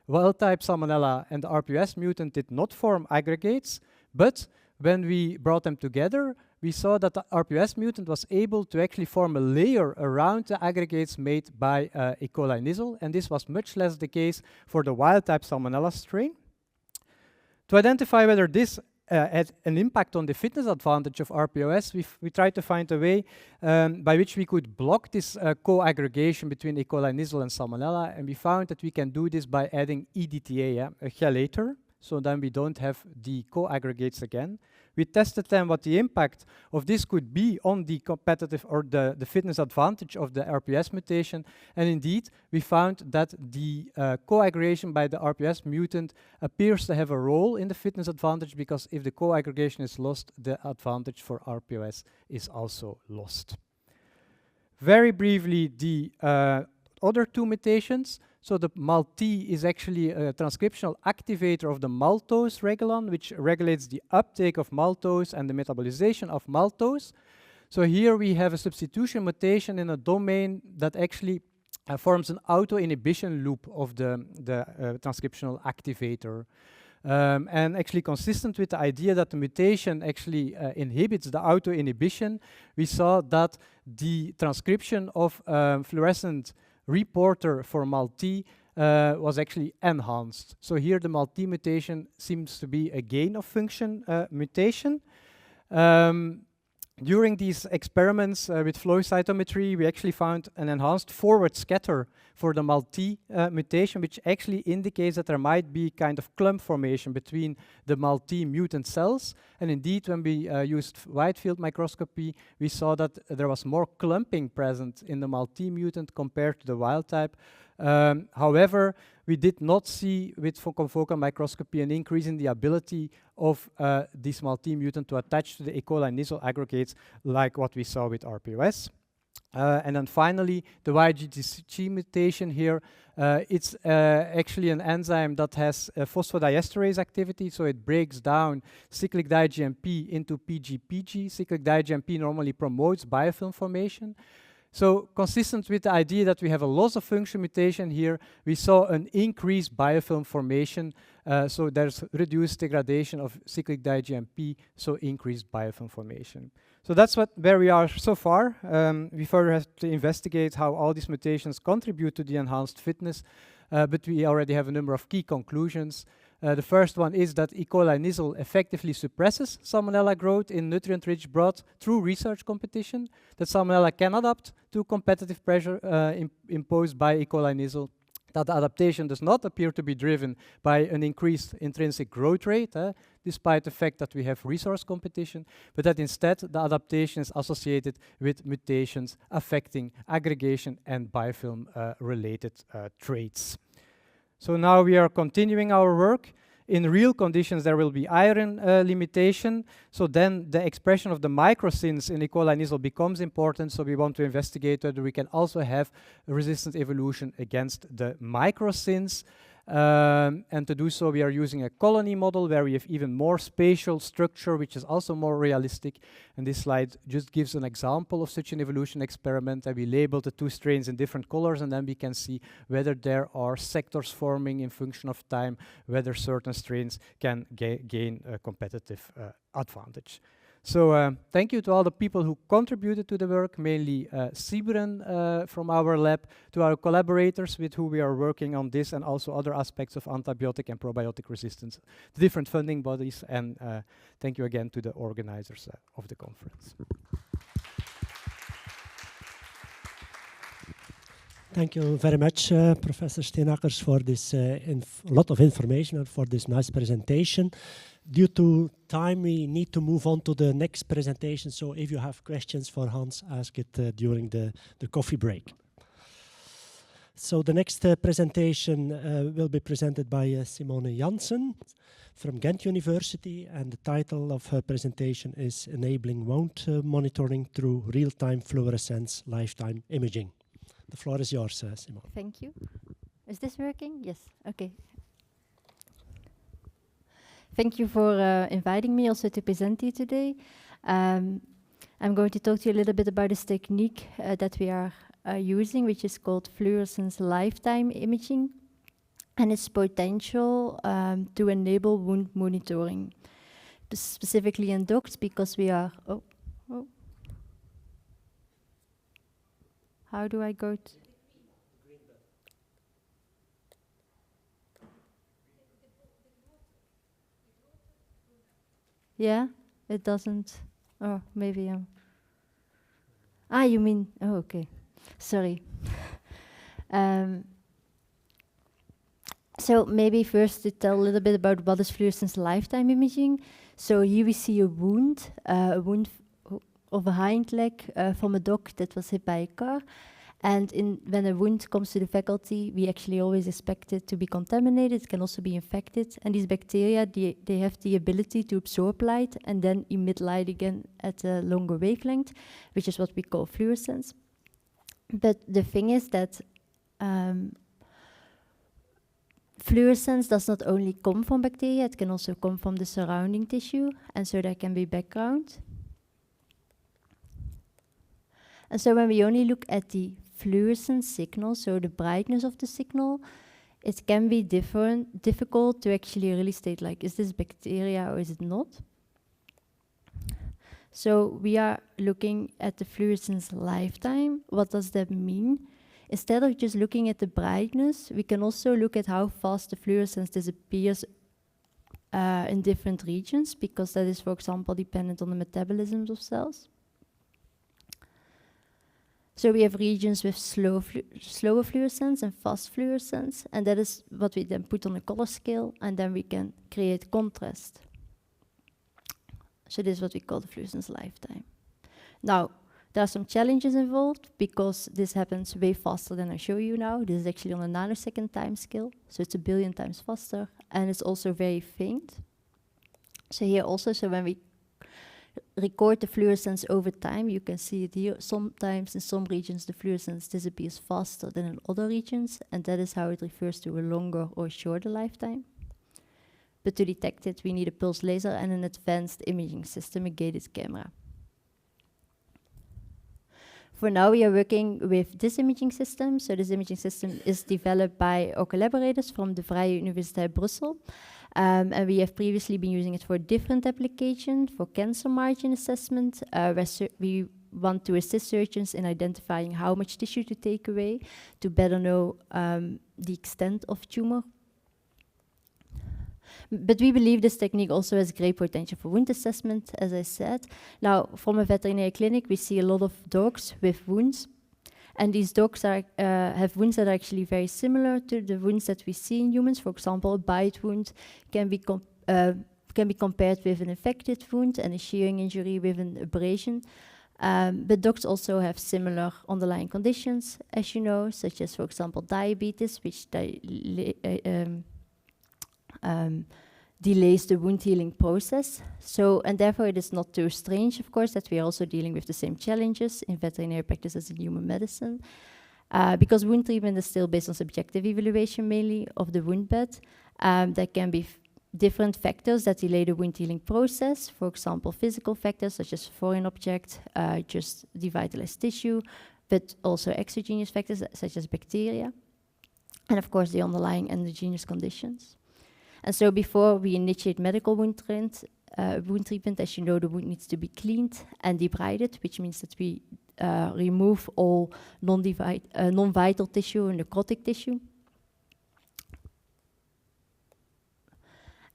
Wild-type Salmonella and the RPOS mutant did not form aggregates, but when we brought them together, we saw that the RPOS mutant was able to actually form a layer around the aggregates made by E. coli Nissl, and this was much less the case for the wild-type Salmonella strain. To identify whether this had an impact on the fitness advantage of RPOS, we tried to find a way by which we could block this co-aggregation between E. coli Nissl and Salmonella, and we found that we can do this by adding EDTA, a chelator. so then we don't have the co-aggregates again. We tested then what the impact of this could be on the competitive or the fitness advantage of the RPS mutation, and indeed we found that the co-aggregation by the RPS mutant appears to have a role in the fitness advantage, because if the co-aggregation is lost, the advantage for RPS is also lost. Very briefly, the other two mutations. So the MALT is actually a transcriptional activator of the maltose regulon, which regulates the uptake of maltose and the metabolization of maltose. So here we have a substitution mutation in a domain that actually forms an auto-inhibition loop of the transcriptional activator. And actually consistent with the idea that the mutation actually inhibits the auto-inhibition, we saw that the transcription of fluorescent reporter for MALT was actually enhanced. So here the MALT mutation seems to be a gain of function mutation. During these experiments with flow cytometry, we actually found an enhanced forward scatter for the MALT mutation, which actually indicates that there might be kind of clump formation between the MALT mutant cells. And indeed, when we used wide field microscopy, we saw that there was more clumping present in the MALT mutant compared to the wild type. However, we did not see with confocal microscopy an increase in the ability of this MALT mutant to attach to the E. coli nasal aggregates like what we saw with RPOS. And then finally, the YGTC mutation here, it's actually an enzyme that has phosphodiesterase activity, so it breaks down cyclic di-GMP into PGPG. Cyclic di-GMP normally promotes biofilm formation. So consistent with the idea that we have a loss of function mutation here, we saw an increased biofilm formation. So there's reduced degradation of cyclic di-GMP, so increased biofilm formation. So that's where we are so far. We further have to investigate how all these mutations contribute to the enhanced fitness, but we already have a number of key conclusions. The first one is that E. coli nasal effectively suppresses Salmonella growth in nutrient-rich broth through research competition, that Salmonella can adapt to competitive pressure imposed by E. coli nasal, that the adaptation does not appear to be driven by an increased intrinsic growth rate, despite the fact that we have resource competition, but that instead the adaptation is associated with mutations affecting aggregation and biofilm-related traits. So now we are continuing our work. In real conditions, there will be iron limitation. So then the expression of the microsins in E. coli nasal becomes important. So we want to investigate whether we can also have resistant evolution against the microsins. And to do so, we are using a colony model where we have even more spatial structure, which is also more realistic. And this slide just gives an example of such an evolution experiment. And we labeled the two strains in different colors, and then we can see whether there are sectors forming in function of time, whether certain strains can gain a competitive advantage. So thank you to all the people who contributed to the work, mainly Sybren from our lab, to our collaborators with who we are working on this, and also other aspects of antibiotic and probiotic resistance, the different funding bodies, and thank you again to the organizers of the conference. Thank you very much, Professor Steenackers, for this lot of information and for this nice presentation. Due to time, we need to move on to the next presentation. So if you have questions for Hans, ask it during the coffee break. So the next presentation will be presented by Simone Jansen from Ghent University, and the title of her presentation is Enabling Wound Monitoring Through Real-Time Fluorescence Lifetime Imaging. The floor is yours, Simone. Thank you. Is this working? Yes. Okay. Thank you for inviting me also to present you today. I'm going to talk to you a little bit about this technique that we are using, which is called fluorescence lifetime imaging, and its potential to enable wound monitoring, specifically in dogs, because we are... How do I go to... Yeah, it doesn't. Oh, maybe I'm... Ah, you mean... Oh, okay. Sorry. So maybe first to tell a little bit about what is fluorescence lifetime imaging. So here we see a wound of a hind leg from a dog that was hit by a car. And when a wound comes to the faculty, we actually always expect it to be contaminated. It can also be infected. And these bacteria, they have the ability to absorb light and then emit light again at a longer wavelength, which is what we call fluorescence. But the thing is that fluorescence does not only come from bacteria, it can also come from the surrounding tissue, and so there can be background. And so when we only look at the fluorescent signal, so the brightness of the signal, it can be difficult to actually really state, like, is this bacteria or is it not? So we are looking at the fluorescence lifetime. What does that mean? Instead of just looking at the brightness, we can also look at how fast the fluorescence disappears in different regions, because that is, for example, dependent on the metabolisms of cells. So we have regions with slower fluorescence and fast fluorescence, and that is what we then put on a color scale, and then we can create contrast. So this is what we call the fluorescence lifetime. Now, there are some challenges involved, because this happens way faster than I show you now. This is actually on a nanosecond time scale, so it's 1 billion times faster, and it's also very faint. So here also, so when we record the fluorescence over time, you can see it here. Sometimes in some regions the fluorescence disappears faster than in other regions, and that is how it refers to a longer or shorter lifetime. But to detect it, we need a pulse laser and an advanced imaging system, a gated camera. For now, we are working with this imaging system. So this imaging system is developed by our collaborators from the Vrije Universiteit Brussel. And we have previously been using it for different applications, for cancer margin assessment, where we want to assist surgeons in identifying how much tissue to take away to better know the extent of tumor. But we believe this technique also has great potential for wound assessment, as I said. Now, from a veterinary clinic, we see a lot of dogs with wounds. And these dogs are, have wounds that are actually very similar to the wounds that we see in humans. For example, a bite wound can be compared with an infected wound, and a shearing injury with an abrasion. But dogs also have similar underlying conditions, as you know, such as, for example, diabetes, which delays the wound healing process. So, and therefore it is not too strange, of course, that we are also dealing with the same challenges in veterinary practice as in human medicine, because wound treatment is still based on subjective evaluation mainly of the wound bed. There can be different factors that delay the wound healing process, for example, physical factors such as foreign object, just devitalized tissue, but also exogenous factors such as bacteria, and of course the underlying endogenous conditions. And so before we initiate medical wound treatment, as you know, the wound needs to be cleaned and debrided, which means that we remove all non-vital tissue and necrotic tissue.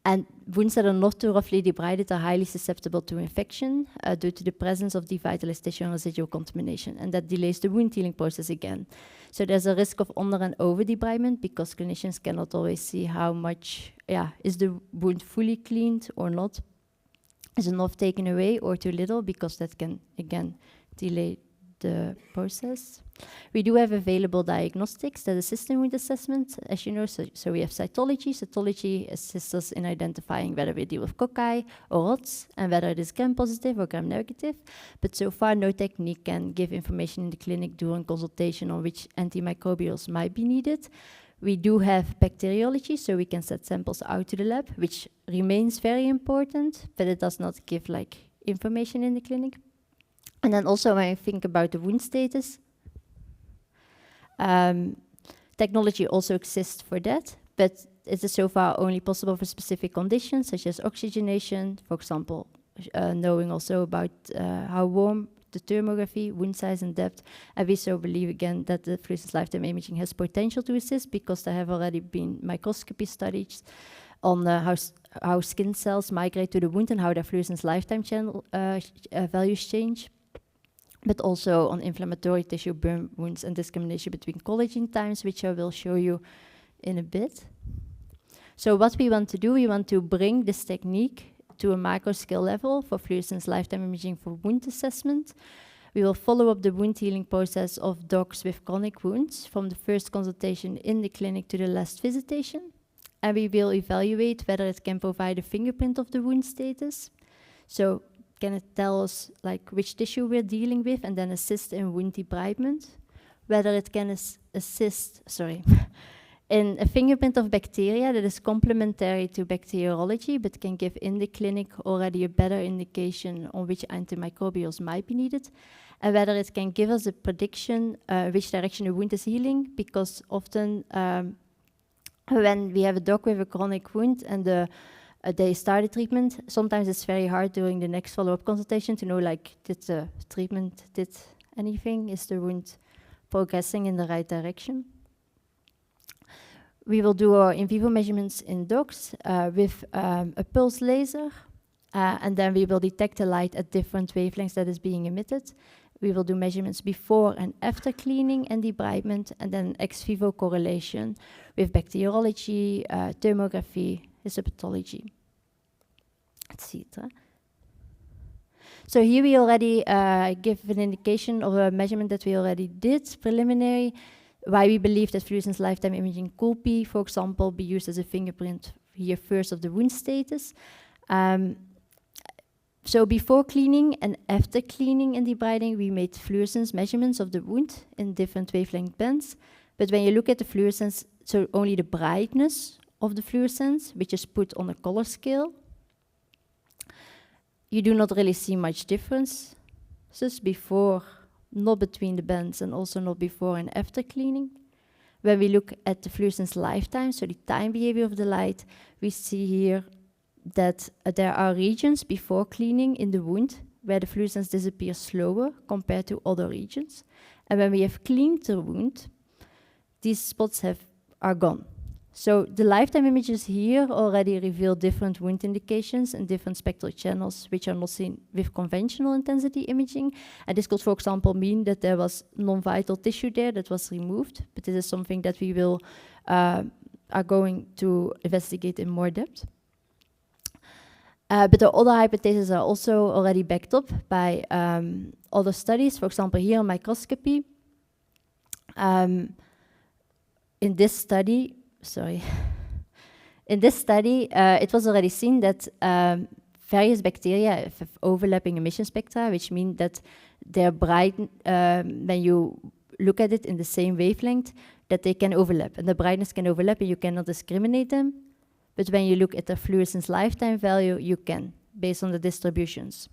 And wounds that are not thoroughly debrided are highly susceptible to infection due to the presence of devitalized tissue and residual contamination, and that delays the wound healing process again. So there's a risk of under and over debridement, because clinicians cannot always see how much, is the wound fully cleaned or not? Is enough taken away or too little, because that can, again, delay the process. We do have available diagnostics that assist in wound assessment, as you know, so we have cytology. Cytology assists us in identifying whether we deal with cocci or rods, and whether it is gram-positive or gram-negative. But so far, no technique can give information in the clinic during consultation on which antimicrobials might be needed. We do have bacteriology, so we can set samples out to the lab, which remains very important, but it does not give information in the clinic. And then also when I think about the wound status, technology also exists for that, but it is so far only possible for specific conditions, such as oxygenation, for example, knowing also about how warm the thermography, wound size and depth. And we so believe again that the fluorescence lifetime imaging has potential to assist, because there have already been microscopy studies on how skin cells migrate to the wound and how their fluorescence lifetime channel values change, but also on inflammatory tissue burn wounds and discrimination between collagen times, which I will show you in a bit. So what we want to do, we want to bring this technique to a micro scale level for fluorescence lifetime imaging for wound assessment. We will follow up the wound healing process of dogs with chronic wounds from the first consultation in the clinic to the last visitation. And we will evaluate whether it can provide a fingerprint of the wound status. So can it tell us like which tissue we're dealing with and then assist in wound debridement? Whether it can assist, in a fingerprint of bacteria that is complementary to bacteriology, but can give in the clinic already a better indication on which antimicrobials might be needed, and whether it can give us a prediction which direction the wound is healing, because often when we have a dog with a chronic wound and they start a treatment, sometimes it's very hard during the next follow-up consultation to know, like, did the treatment did anything? Is the wound progressing in the right direction? We will do our in vivo measurements in dogs with a pulse laser, and then we will detect the light at different wavelengths that is being emitted. We will do measurements before and after cleaning and debridement, and then ex vivo correlation with bacteriology, thermography, histopathology, etc. So here we already give an indication of a measurement that we already did, preliminary, why we believe that fluorescence lifetime imaging could be, for example, be used as a fingerprint here first of the wound status. So before cleaning and after cleaning and debriding, we made fluorescence measurements of the wound in different wavelength bands. But when you look at the fluorescence, so only the brightness of the fluorescence, which is put on a color scale, you do not really see much difference. Just before, not between the bands, and also not before and after cleaning. When we look at the fluorescence lifetime, so the time behavior of the light, we see here that there are regions before cleaning in the wound where the fluorescence disappears slower compared to other regions. And when we have cleaned the wound, these spots are gone. So the lifetime images here already reveal different wound indications and different spectral channels which are not seen with conventional intensity imaging. And this could, for example, mean that there was non-vital tissue there that was removed, but this is something that we will are going to investigate in more depth. But the other hypotheses are also already backed up by other studies. For example, here in microscopy, in this study, it was already seen that various bacteria have overlapping emission spectra, which mean that they're bright when you look at it in the same wavelength, that they can overlap, and the brightness can overlap, and you cannot discriminate them. But when you look at the fluorescence lifetime value, you can, based on the distributions.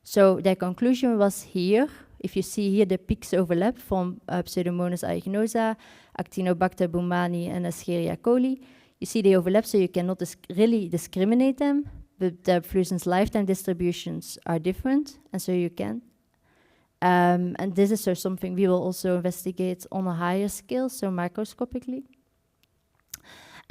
So their conclusion was here. If you see here, the peaks overlap from Pseudomonas aeruginosa, Actinobacter baumannii, and Escherichia coli. You see they overlap, so you cannot really discriminate them, but the fluorescence lifetime distributions are different, and so you can. And this is something we will also investigate on a higher scale, so microscopically.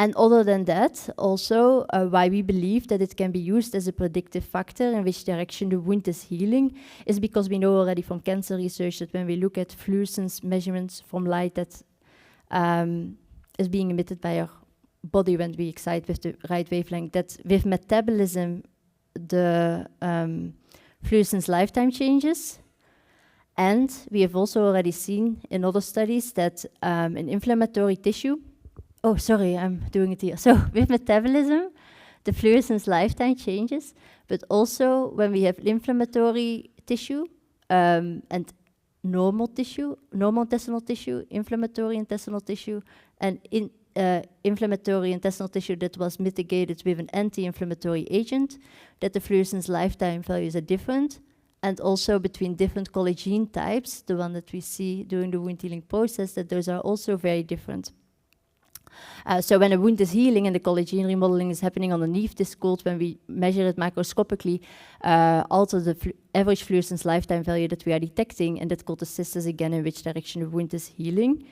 And other than that, also why we believe that it can be used as a predictive factor in which direction the wound is healing is because we know already from cancer research that when we look at fluorescence measurements from light that is being emitted by our body when we excite with the right wavelength, that with metabolism, the fluorescence lifetime changes. And we have also already seen in other studies that in inflammatory tissue, oh, sorry, I'm doing it here. So with metabolism, the fluorescence lifetime changes, but also when we have inflammatory tissue and normal tissue, normal intestinal tissue, inflammatory intestinal tissue, and inflammatory intestinal tissue that was mitigated with an anti-inflammatory agent, that the fluorescence lifetime values are different, and also between different collagen types, the one that we see during the wound healing process, that those are also very different. So when a wound is healing and the collagen remodeling is happening underneath, this could, when we measure it microscopically, alter the average fluorescence lifetime value that we are detecting, and that could assist us again in which direction the wound is healing.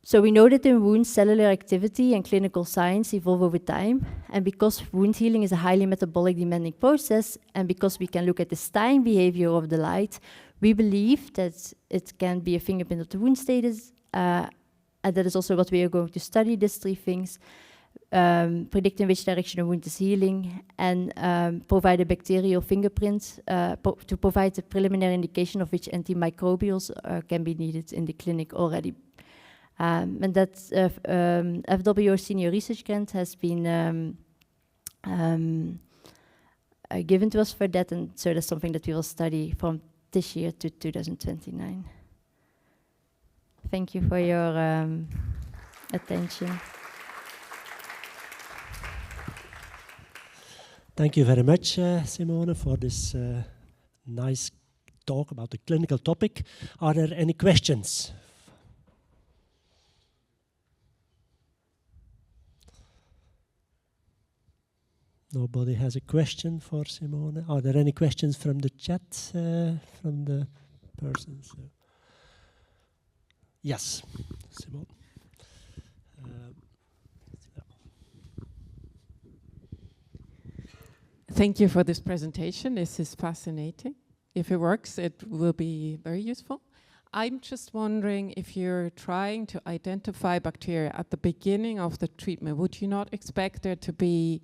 So we know that in wounds, cellular activity and clinical signs evolve over time, and because wound healing is a highly metabolic demanding process, and because we can look at the time behavior of the light, we believe that it can be a fingerprint of the wound status, and that is also what we are going to study, these three things. predict in which direction a wound is healing, and provide a bacterial fingerprint to provide a preliminary indication of which antimicrobials can be needed in the clinic already. And that FWO Senior Research Grant has been given to us for that, and so that's something that we will study from this year to 2029. Thank you for your attention. Thank you very much, Simone, for this nice talk about the clinical topic. Are there any questions? Nobody has a question for Simone. Are there any questions from the chat, from the persons? Yes, Simone. Thank you for this presentation. This is fascinating. If it works, it will be very useful. I'm just wondering, if you're trying to identify bacteria at the beginning of the treatment, would you not expect there to be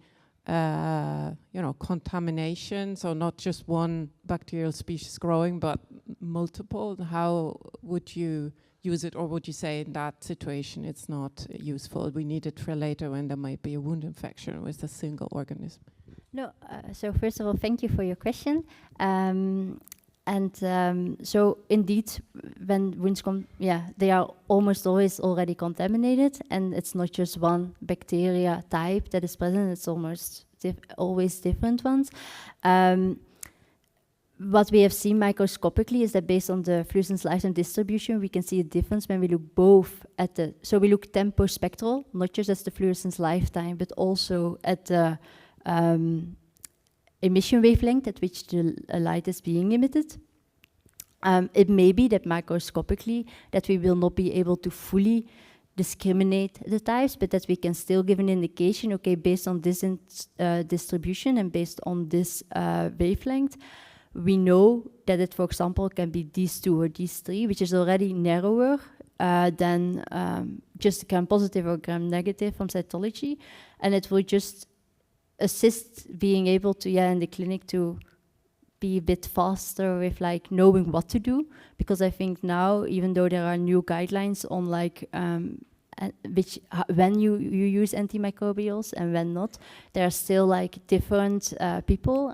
contamination, so not just one bacterial species growing, but multiple? How would you use it, or would you say in that situation it's not useful? We need it for later when there might be a wound infection with a single organism. No, so first of all, thank you for your question. So indeed, when wounds come, they are almost always already contaminated, and it's not just one bacteria type that is present, it's almost always different ones. What we have seen microscopically is that based on the fluorescence lifetime distribution, we can see a difference when we look both at the, so we look tempospectral, not just as the fluorescence lifetime, but also at the emission wavelength at which the light is being emitted. It may be that microscopically that we will not be able to fully discriminate the types, but that we can still give an indication, okay, based on this distribution and based on this wavelength, we know that it, for example, can be these two or these three, which is already narrower than just gram-positive or gram-negative from cytology, and it will just assist being able to, in the clinic to be a bit faster with like knowing what to do, because I think now, even though there are new guidelines on like when you use antimicrobials and when not, there are still like different people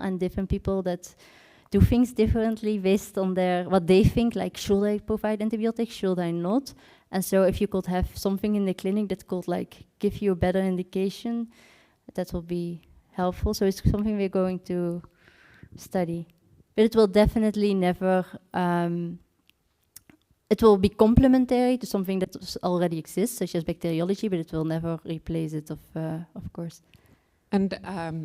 that do things differently based on what they think, like should I provide antibiotics, should I not? And so if you could have something in the clinic that could like give you a better indication, that will be helpful. So it's something we're going to study. But it will definitely never, it will be complementary to something that already exists, such as bacteriology, but it will never replace it, of course. And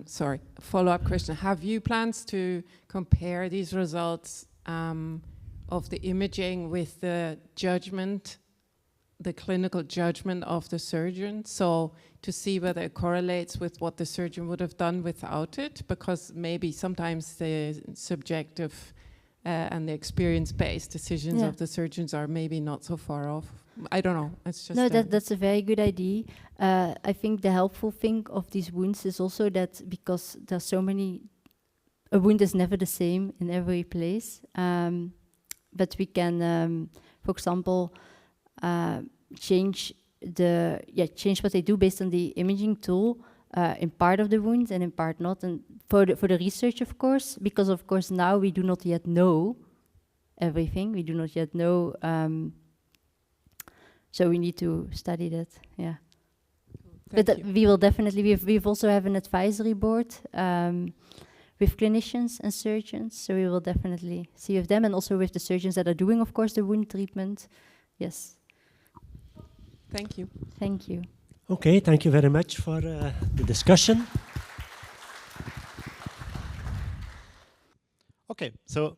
sorry, follow-up question. Have you plans to compare these results of the imaging with the judgment, the clinical judgment of the surgeon? So to see whether it correlates with what the surgeon would have done without it, because maybe sometimes the subjective and the experience-based decisions of the surgeons are maybe not so far off. I don't know. It's just no, that's a very good idea. I think the helpful thing of these wounds is also that because there's so many, a wound is never the same in every place, but we can, for example, change what they do based on the imaging tool in part of the wound and in part not, and for the research, of course, because of course now we do not yet know everything. We do not yet know, so we need to study that. Yeah, but we will definitely. We've also have an advisory board with clinicians and surgeons, so we will definitely see with them and also with the surgeons that are doing, of course, the wound treatment. Yes. Thank you. Thank you. Okay, thank you very much for the discussion. Okay, so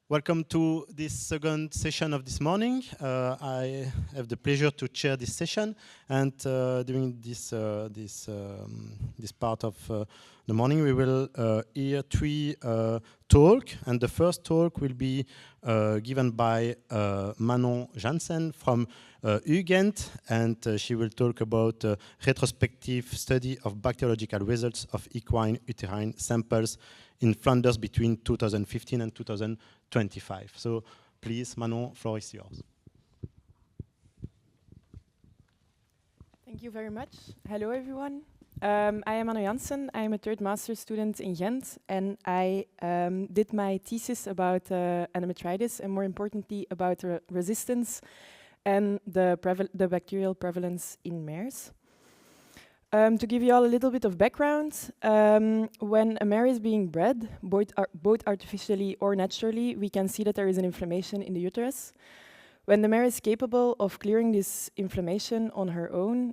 welcome to this second session of this morning. I have the pleasure to chair this session, and during this part of the morning, we will hear three talks, and the first talk will be given by Manon Jansen from Ugent, and she will talk about a retrospective study of bacteriological results of equine uterine samples in Flanders between 2015 and 2025. So please, Manon, floor is yours. Thank you very much. Hello, everyone. I am Anne Janssen. I am a third master's student in Ghent, and I did my thesis about endometritis, and more importantly about resistance and the bacterial prevalence in mares. To give you all a little bit of background, when a mare is being bred, both artificially or naturally, we can see that there is an inflammation in the uterus. When the mare is capable of clearing this inflammation on her own,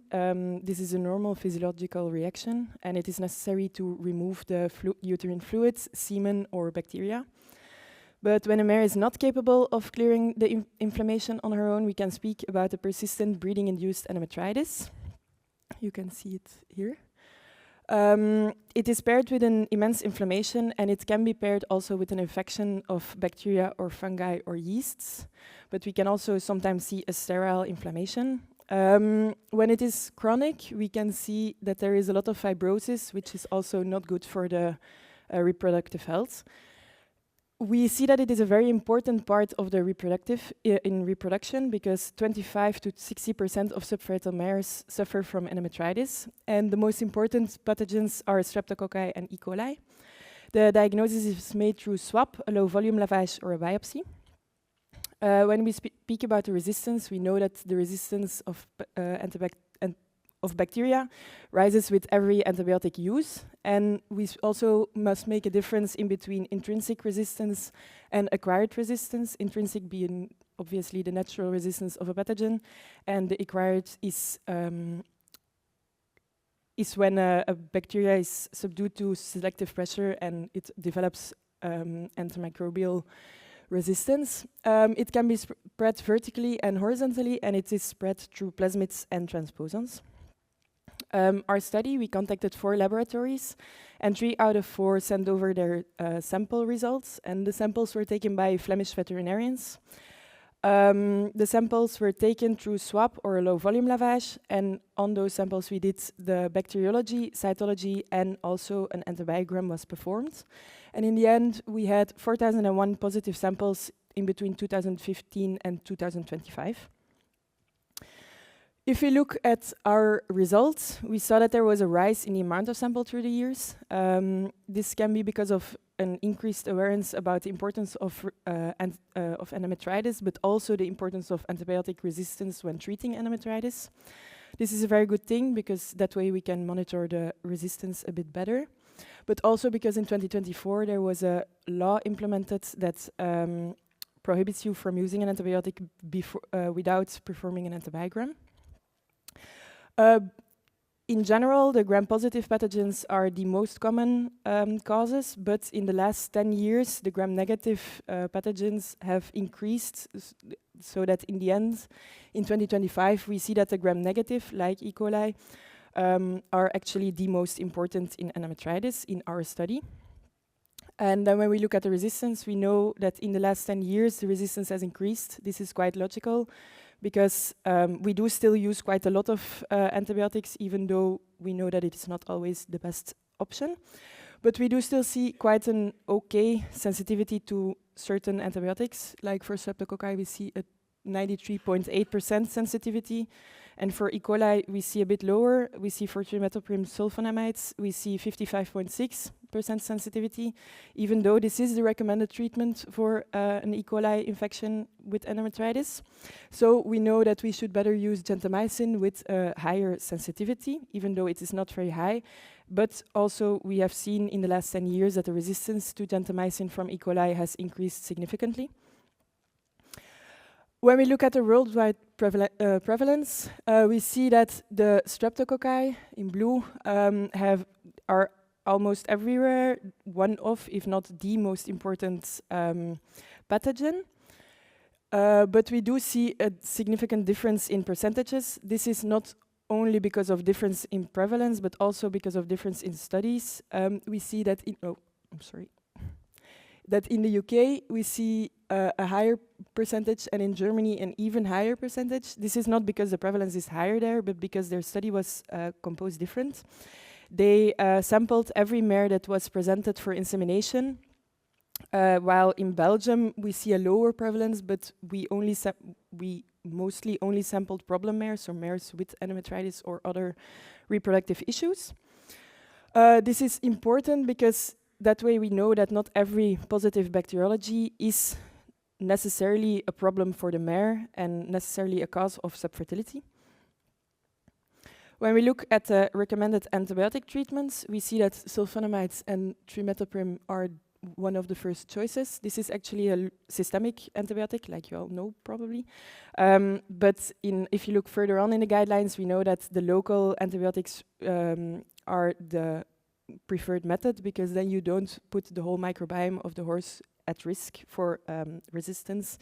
this is a normal physiological reaction, and it is necessary to remove the uterine fluids, semen, or bacteria. But when a mare is not capable of clearing the inflammation on her own, we can speak about a persistent breeding-induced endometritis. You can see it here. It is paired with an immense inflammation, and it can be paired also with an infection of bacteria or fungi or yeasts. But we can also sometimes see a sterile inflammation. When it is chronic, we can see that there is a lot of fibrosis, which is also not good for the reproductive health. We see that it is a very important part of the in reproduction, because 25 to 60% of subfertile mares suffer from endometritis, and the most important pathogens are Streptococci and E. coli. The diagnosis is made through swab, a low-volume lavage, or a biopsy. When we speak about the resistance, we know that the resistance of bacteria rises with every antibiotic use, and we also must make a difference in between intrinsic resistance and acquired resistance. Intrinsic being obviously the natural resistance of a pathogen, and the acquired is when a bacteria is subdued to selective pressure and it develops antimicrobial resistance. It can be spread vertically and horizontally, and it is spread through plasmids and transposons. Our study, we contacted 4 laboratories, and 3 out of 4 sent over their sample results, and the samples were taken by Flemish veterinarians. The samples were taken through swab or a low-volume lavage, and on those samples we did the bacteriology, cytology, and also an antibiogram was performed. And in the end, we had 4,001 positive samples in between 2015 and 2025. If we look at our results, we saw that there was a rise in the amount of sample through the years. This can be because of an increased awareness about the importance of endometritis, but also the importance of antibiotic resistance when treating endometritis. This is a very good thing, because that way we can monitor the resistance a bit better. But also because in 2024 there was a law implemented that prohibits you from using an antibiotic without performing an antibiogram. In general, the gram-positive pathogens are the most common causes, but in the last 10 years, the gram-negative pathogens have increased, so that in the end, in 2025, we see that the gram-negative, like E. coli, are actually the most important in endometritis in our study. And then when we look at the resistance, we know that in the last 10 years, the resistance has increased. This is quite logical, because we do still use quite a lot of antibiotics, even though we know that it is not always the best option. But we do still see quite an okay sensitivity to certain antibiotics. Like for Streptococci, we see a 93.8% sensitivity. And for E. coli, we see a bit lower. We see for trimethoprim sulfonamides, we see 55.6% sensitivity, even though this is the recommended treatment for an E. coli infection with endometritis. So we know that we should better use gentamicin with a higher sensitivity, even though it is not very high. But also we have seen in the last 10 years that the resistance to gentamicin from E. coli has increased significantly. When we look at the worldwide prevalence, we see that the Streptococci in blue are almost everywhere one of, if not the most important pathogen. But we do see a significant difference in percentages. This is not only because of difference in prevalence, but also because of difference in studies. We see that that in the UK we see a higher percentage, and in Germany an even higher percentage. This is not because the prevalence is higher there, but because their study was composed different. They sampled every mare that was presented for insemination, while in Belgium we see a lower prevalence, but we mostly only sampled problem mares, or mares with endometritis or other reproductive issues. This is important because that way we know that not every positive bacteriology is necessarily a problem for the mare and necessarily a cause of subfertility. When we look at the recommended antibiotic treatments, we see that sulfonamides and trimethoprim are one of the first choices. This is actually a systemic antibiotic, like you all know probably. But if you look further on in the guidelines, we know that the local antibiotics are the preferred method, because then you don't put the whole microbiome of the horse at risk for resistance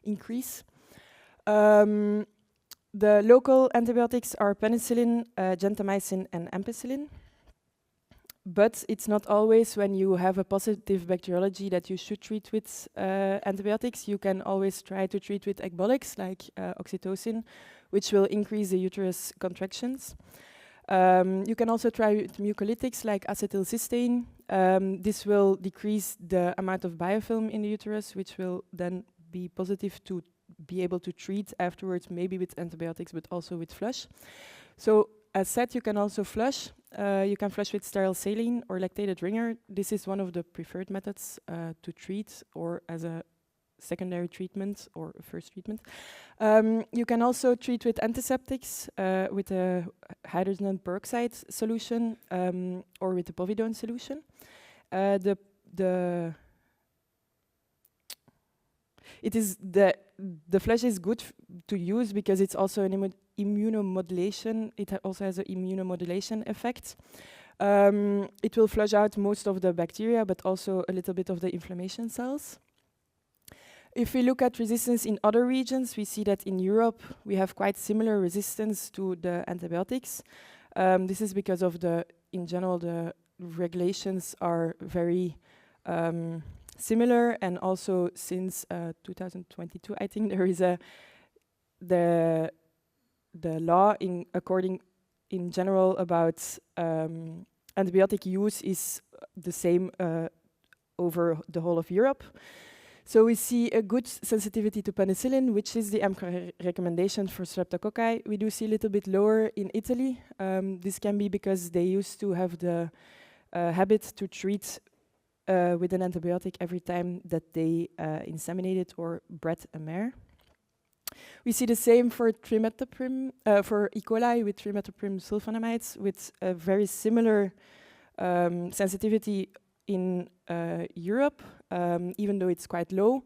increase. The local antibiotics are penicillin, gentamicin, and ampicillin. But it's not always when you have a positive bacteriology that you should treat with antibiotics. You can always try to treat with ecbolics, like oxytocin, which will increase the uterus contractions. You can also try with mucolytics like acetylcysteine. This will decrease the amount of biofilm in the uterus, which will then be positive to be able to treat afterwards, maybe with antibiotics, but also with flush. So as said, you can also flush. You can flush with sterile saline or lactated ringer. This is one of the preferred methods to treat, or as a secondary treatment or first treatment. You can also treat with antiseptics, with a hydrogen peroxide solution, or with a povidone solution. The flush is good to use because it's also an immunomodulation. It also has an immunomodulation effect. It will flush out most of the bacteria, but also a little bit of the inflammation cells. If we look at resistance in other regions, we see that in Europe we have quite similar resistance to the antibiotics. This is because of in general, the regulations are very similar, and also since 2022, I think there is the law in general about antibiotic use is the same over the whole of Europe. So we see a good sensitivity to penicillin, which is the EMCA recommendation for streptococci. We do see a little bit lower in Italy. This can be because they used to have the habit to treat with an antibiotic every time that they inseminated or bred a mare. We see the same for trimethoprim, for E. coli with trimethoprim sulfonamides, with a very similar sensitivity in Europe, even though it's quite low.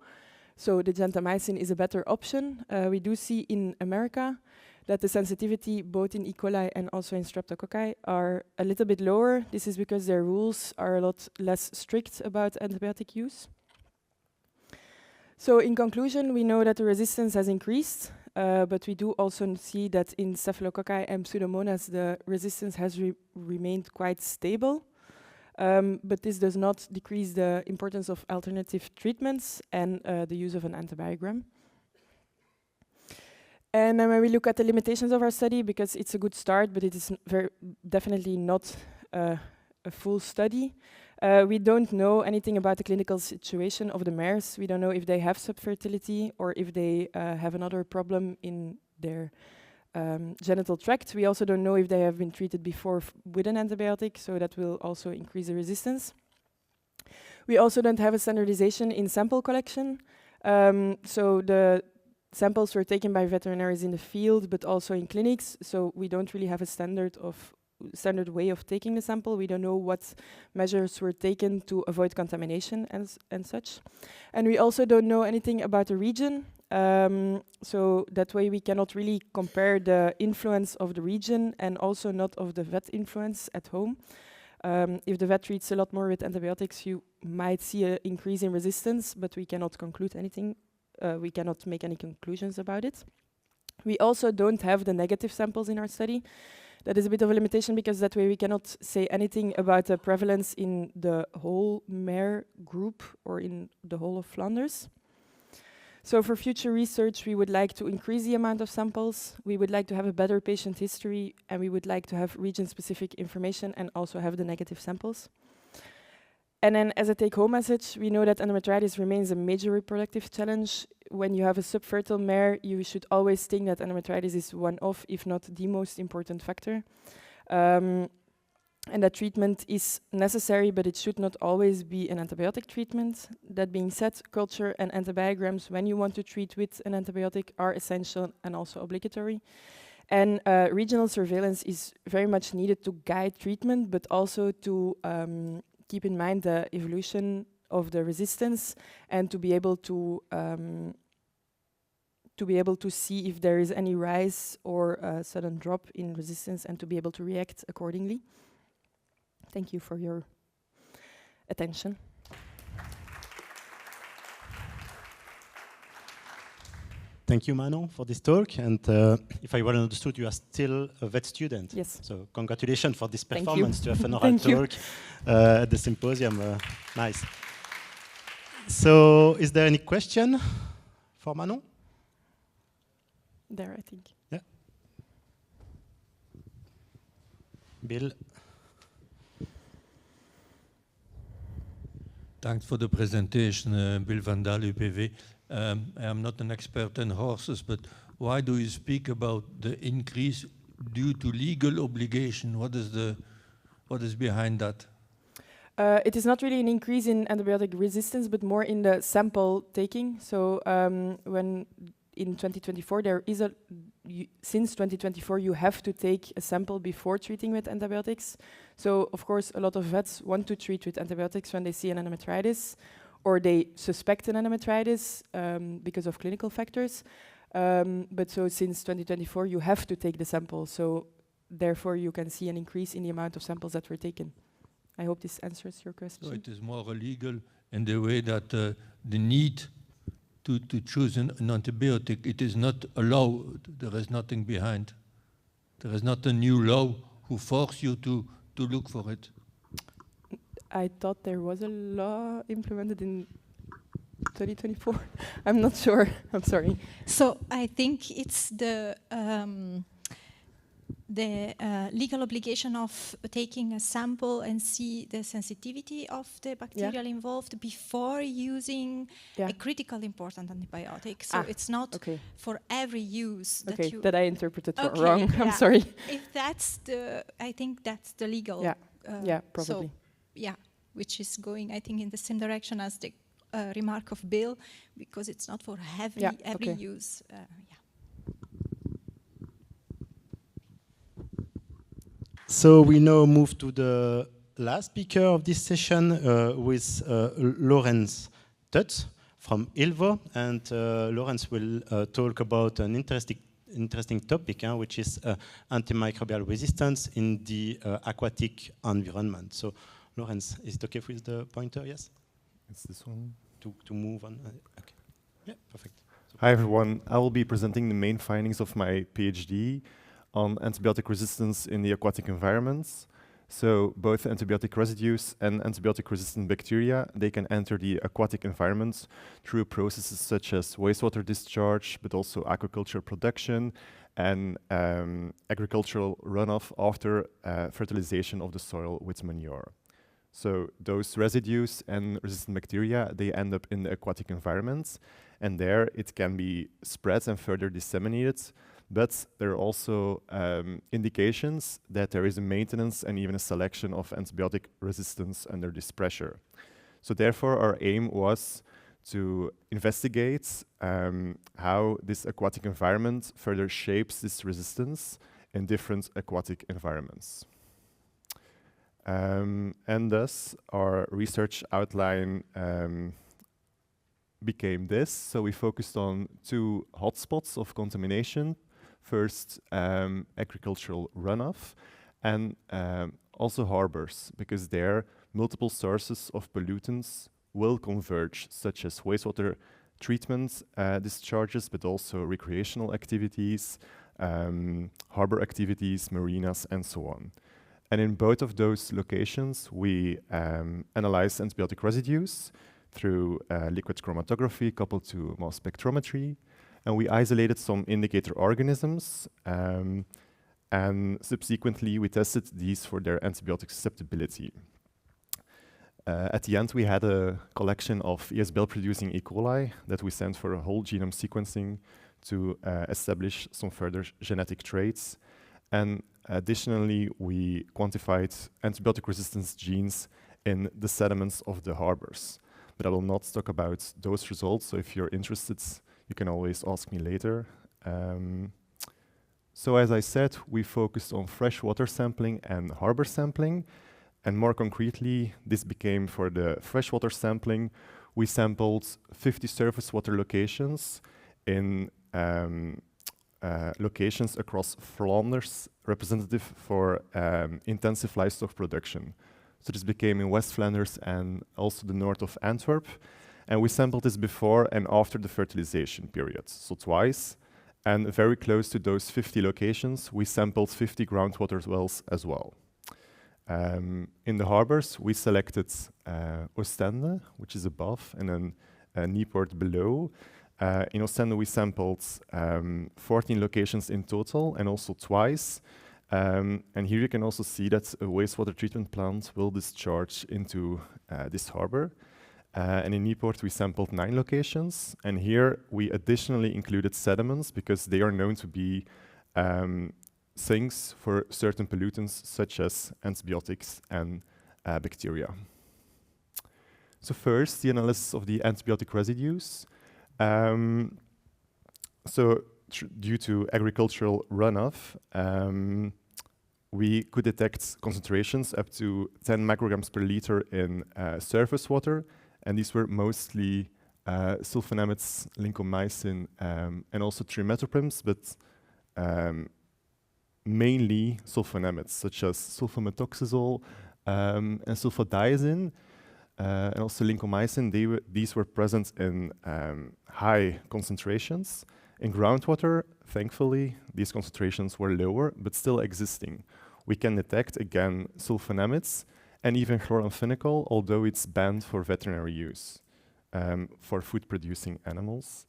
So the gentamicin is a better option. We do see in America that the sensitivity both in E. coli and also in streptococci are a little bit lower. This is because their rules are a lot less strict about antibiotic use. So in conclusion, we know that the resistance has increased, but we do also see that in staphylococci and pseudomonas the resistance has remained quite stable. But this does not decrease the importance of alternative treatments and the use of an antibiogram. And then when we look at the limitations of our study, because it's a good start, but it is definitely not a full study. We don't know anything about the clinical situation of the mares. We don't know if they have subfertility or if they have another problem in their genital tract. We also don't know if they have been treated before with an antibiotic, so that will also increase the resistance. We also don't have a standardization in sample collection. So the samples were taken by veterinaries in the field, but also in clinics, so we don't really have a standard way of taking the sample. We don't know what measures were taken to avoid contamination and such. And we also don't know anything about the region. So that way we cannot really compare the influence of the region and also not of the vet influence at home. If the vet treats a lot more with antibiotics, you might see an increase in resistance, but we cannot conclude anything. We cannot make any conclusions about it. We also don't have the negative samples in our study. That is a bit of a limitation because that way we cannot say anything about the prevalence in the whole mare group or in the whole of Flanders. So for future research, we would like to increase the amount of samples, we would like to have a better patient history, and we would like to have region-specific information and also have the negative samples. And then as a take-home message, we know that endometritis remains a major reproductive challenge. When you have a subfertile mare, you should always think that endometritis is one of, if not the most important factor. And that treatment is necessary, but it should not always be an antibiotic treatment. That being said, culture and antibiograms, when you want to treat with an antibiotic, are essential and also obligatory. And regional surveillance is very much needed to guide treatment, but also to keep in mind the evolution of the resistance and to be able to see if there is any rise or a sudden drop in resistance and to be able to react accordingly. Thank you for your attention. Thank you, Manon, for this talk. And if I well understood, you are still a vet student. Yes. So congratulations for this Thank performance you. to have an oral Thank you. talk at the symposium. Nice. So is there any question for Manon? There, I think. Yeah. Bill. Thanks for the presentation, Bill van Daal, UPV. I am not an expert in horses, but why do you speak about the increase due to legal obligation? What is behind that? It is not really an increase in antibiotic resistance, but more in the sample taking. So when in 2024, there is since 2024, you have to take a sample before treating with antibiotics. So, of course, a lot of vets want to treat with antibiotics when they see an endometritis, or they suspect an endometritis because of clinical factors. But so since 2024, you have to take the sample. So, therefore, you can see an increase in the amount of samples that were taken. I hope this answers your question. So it is more illegal in the way that the need to choose an antibiotic, it is not allowed. There is nothing behind. There is not a new law who force you to look for it. I thought there was a law implemented in 2024. I'm not sure. I'm sorry. So I think it's the legal obligation of taking a sample and see the sensitivity of the bacterial involved before using a critical important antibiotic. So it's not for every use that you... that I interpreted wrong. I'm sorry. If that's I think that's the legal... probably. So, which is going, I think, in the same direction as the remark of Bill, because it's not for every use. So we now move to the last speaker of this session with Lorenz Tutz from ILVO. And Lorenz will talk about an interesting topic, which is antimicrobial resistance in the aquatic environment. So Lorenz, is it okay with the pointer? Yes? It's this one. To move on. Okay. Yeah, perfect. So hi everyone. I will be presenting the main findings of my PhD on antibiotic resistance in the aquatic environments. So both antibiotic residues and antibiotic-resistant bacteria, they can enter the aquatic environment through processes such as wastewater discharge, but also aquaculture production and agricultural runoff after fertilization of the soil with manure. So those residues and resistant bacteria, they end up in the aquatic environments, and there it can be spread and further disseminated. But there are also indications that there is a maintenance and even a selection of antibiotic resistance under this pressure. So therefore, our aim was to investigate how this aquatic environment further shapes this resistance in different aquatic environments. And thus, our research outline became this. So we focused on two hotspots of contamination. First, agricultural runoff, and also harbors, because there multiple sources of pollutants will converge, such as wastewater treatment discharges, but also recreational activities, harbor activities, marinas, and so on. And in both of those locations, we analyzed antibiotic residues through liquid chromatography coupled to mass spectrometry. And we isolated some indicator organisms. And subsequently, we tested these for their antibiotic susceptibility. At the end, we had a collection of ESBL-producing E. coli that we sent for a whole genome sequencing to establish some further genetic traits. And additionally, we quantified antibiotic resistance genes in the sediments of the harbors. But I will not talk about those results, so if you're interested, you can always ask me later. So as I said, we focused on freshwater sampling and harbor sampling. And more concretely, this became for the freshwater sampling, we sampled 50 surface water locations in locations across Flanders, representative for intensive livestock production. So this became in West Flanders and also the north of Antwerp. And we sampled this before and after the fertilization period, so twice. And very close to those 50 locations, we sampled 50 groundwater wells as well. In the harbors, we selected Ostende, which is above, and then Nieuwpoort below. In Ostende, we sampled 14 locations in total, and also twice. And here you can also see that a wastewater treatment plant will discharge into this harbor. And in Nieuwpoort, we sampled 9 locations. And here, we additionally included sediments because they are known to be sinks for certain pollutants such as antibiotics and bacteria. So first, the analysis of the antibiotic residues. Due to agricultural runoff, we could detect concentrations up to 10 micrograms per liter in surface water, and these were mostly sulfonamides, lincomycin, and also trimetoprims, but mainly sulfonamides, such as sulfamethoxazole and sulfadiazine, and also lincomycin. These were present in high concentrations. In groundwater, thankfully, these concentrations were lower, but still existing. We can detect, again, sulfonamides and even chloramphenicol, although it's banned for veterinary use for food-producing animals.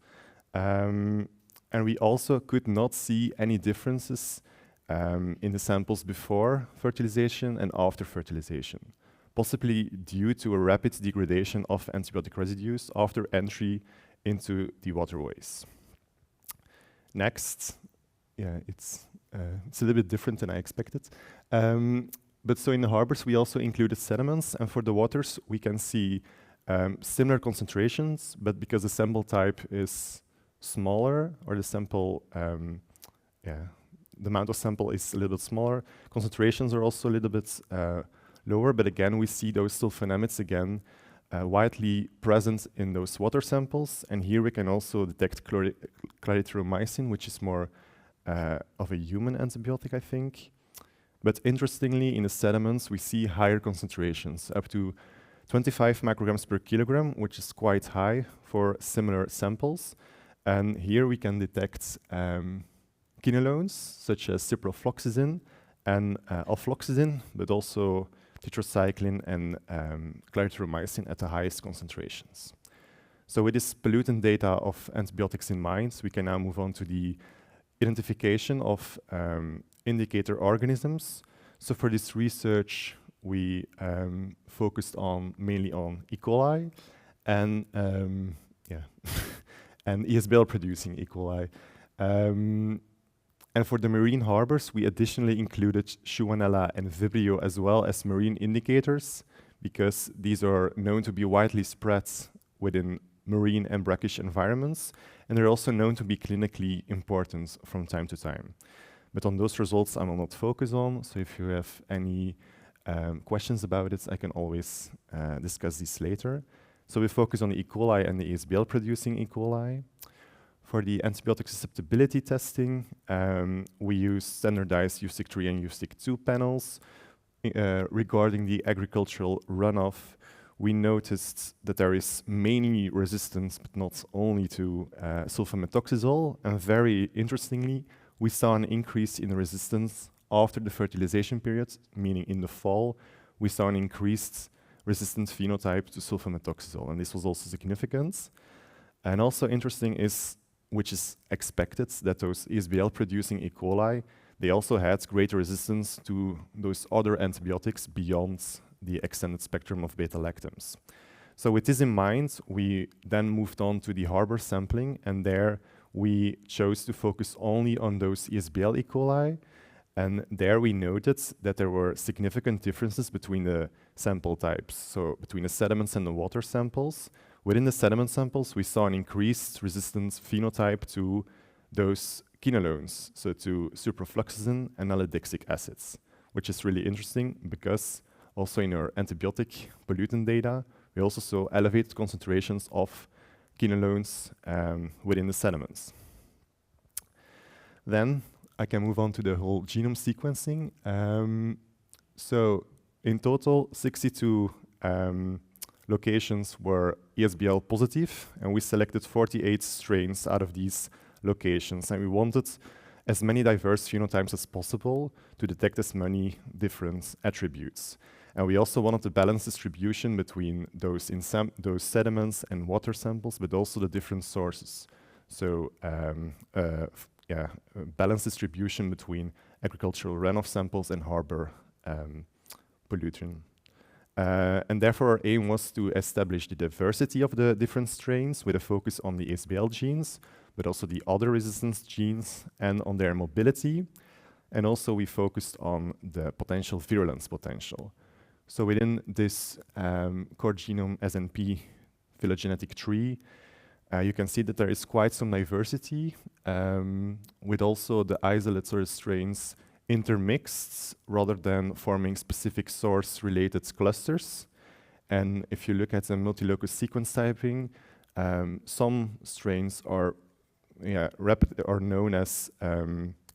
And we also could not see any differences in the samples before fertilization and after fertilization, possibly due to a rapid degradation of antibiotic residues after entry into the waterways. Next, it's a little bit different than I expected. But so in the harbors, we also included sediments, and for the waters, we can see similar concentrations, but because the sample type is smaller, or the sample, the amount of sample is a little bit smaller, concentrations are also a little bit lower, but again, we see those sulfonamides again widely present in those water samples, and here we can also detect clarithromycin, which is more of a human antibiotic, I think. But interestingly, in the sediments, we see higher concentrations, up to 25 micrograms per kilogram, which is quite high for similar samples. And here we can detect quinolones, such as ciprofloxacin and alfloxacin, but also tetracycline and clarithromycin at the highest concentrations. So with this pollutant data of antibiotics in mind, we can now move on to the identification of indicator organisms. So for this research, we focused mainly on E. coli and and ESBL-producing E. coli. And for the marine harbors, we additionally included Schuanella and Vibrio as well as marine indicators, because these are known to be widely spread within marine and brackish environments, and they're also known to be clinically important from time to time. But on those results, I will not focus on, so if you have any questions about it, I can always discuss these later. So we focus on the E. coli and the ESBL-producing E. coli. For the antibiotic susceptibility testing, we use standardized USIC3 and USIC2 panels. Regarding the agricultural runoff, we noticed that there is mainly resistance, but not only to sulfamethoxazole, and very interestingly, we saw an increase in resistance after the fertilization period, meaning in the fall, we saw an increased resistant phenotype to sulfamethoxazole, and this was also significant. And also interesting is, which is expected, that those ESBL-producing E. coli, they also had greater resistance to those other antibiotics beyond the extended spectrum of beta-lactams. So with this in mind, we then moved on to the harbor sampling, and there we chose to focus only on those ESBL E. coli, and there we noted that there were significant differences between the sample types, so between the sediments and the water samples. Within the sediment samples, we saw an increased resistance phenotype to those quinolones, so to ciprofloxacin and nalidixic acids, which is really interesting because also in our antibiotic pollutant data, we also saw elevated concentrations of quinolones within the sediments. Then I can move on to the whole genome sequencing. So in total, 62 locations were ESBL positive, and we selected 48 strains out of these locations, and we wanted as many diverse phenotypes as possible to detect as many different attributes. And we also wanted a balanced distribution between those sediments and water samples, but also the different sources. So balanced distribution between agricultural runoff samples and harbor pollutant. And therefore, our aim was to establish the diversity of the different strains with a focus on the ESBL genes, but also the other resistance genes and on their mobility. And also we focused on the potential virulence potential. So within this core genome SNP phylogenetic tree, you can see that there is quite some diversity, with also the isolates or strains intermixed rather than forming specific source-related clusters. And if you look at the multilocus sequence typing, some strains are known as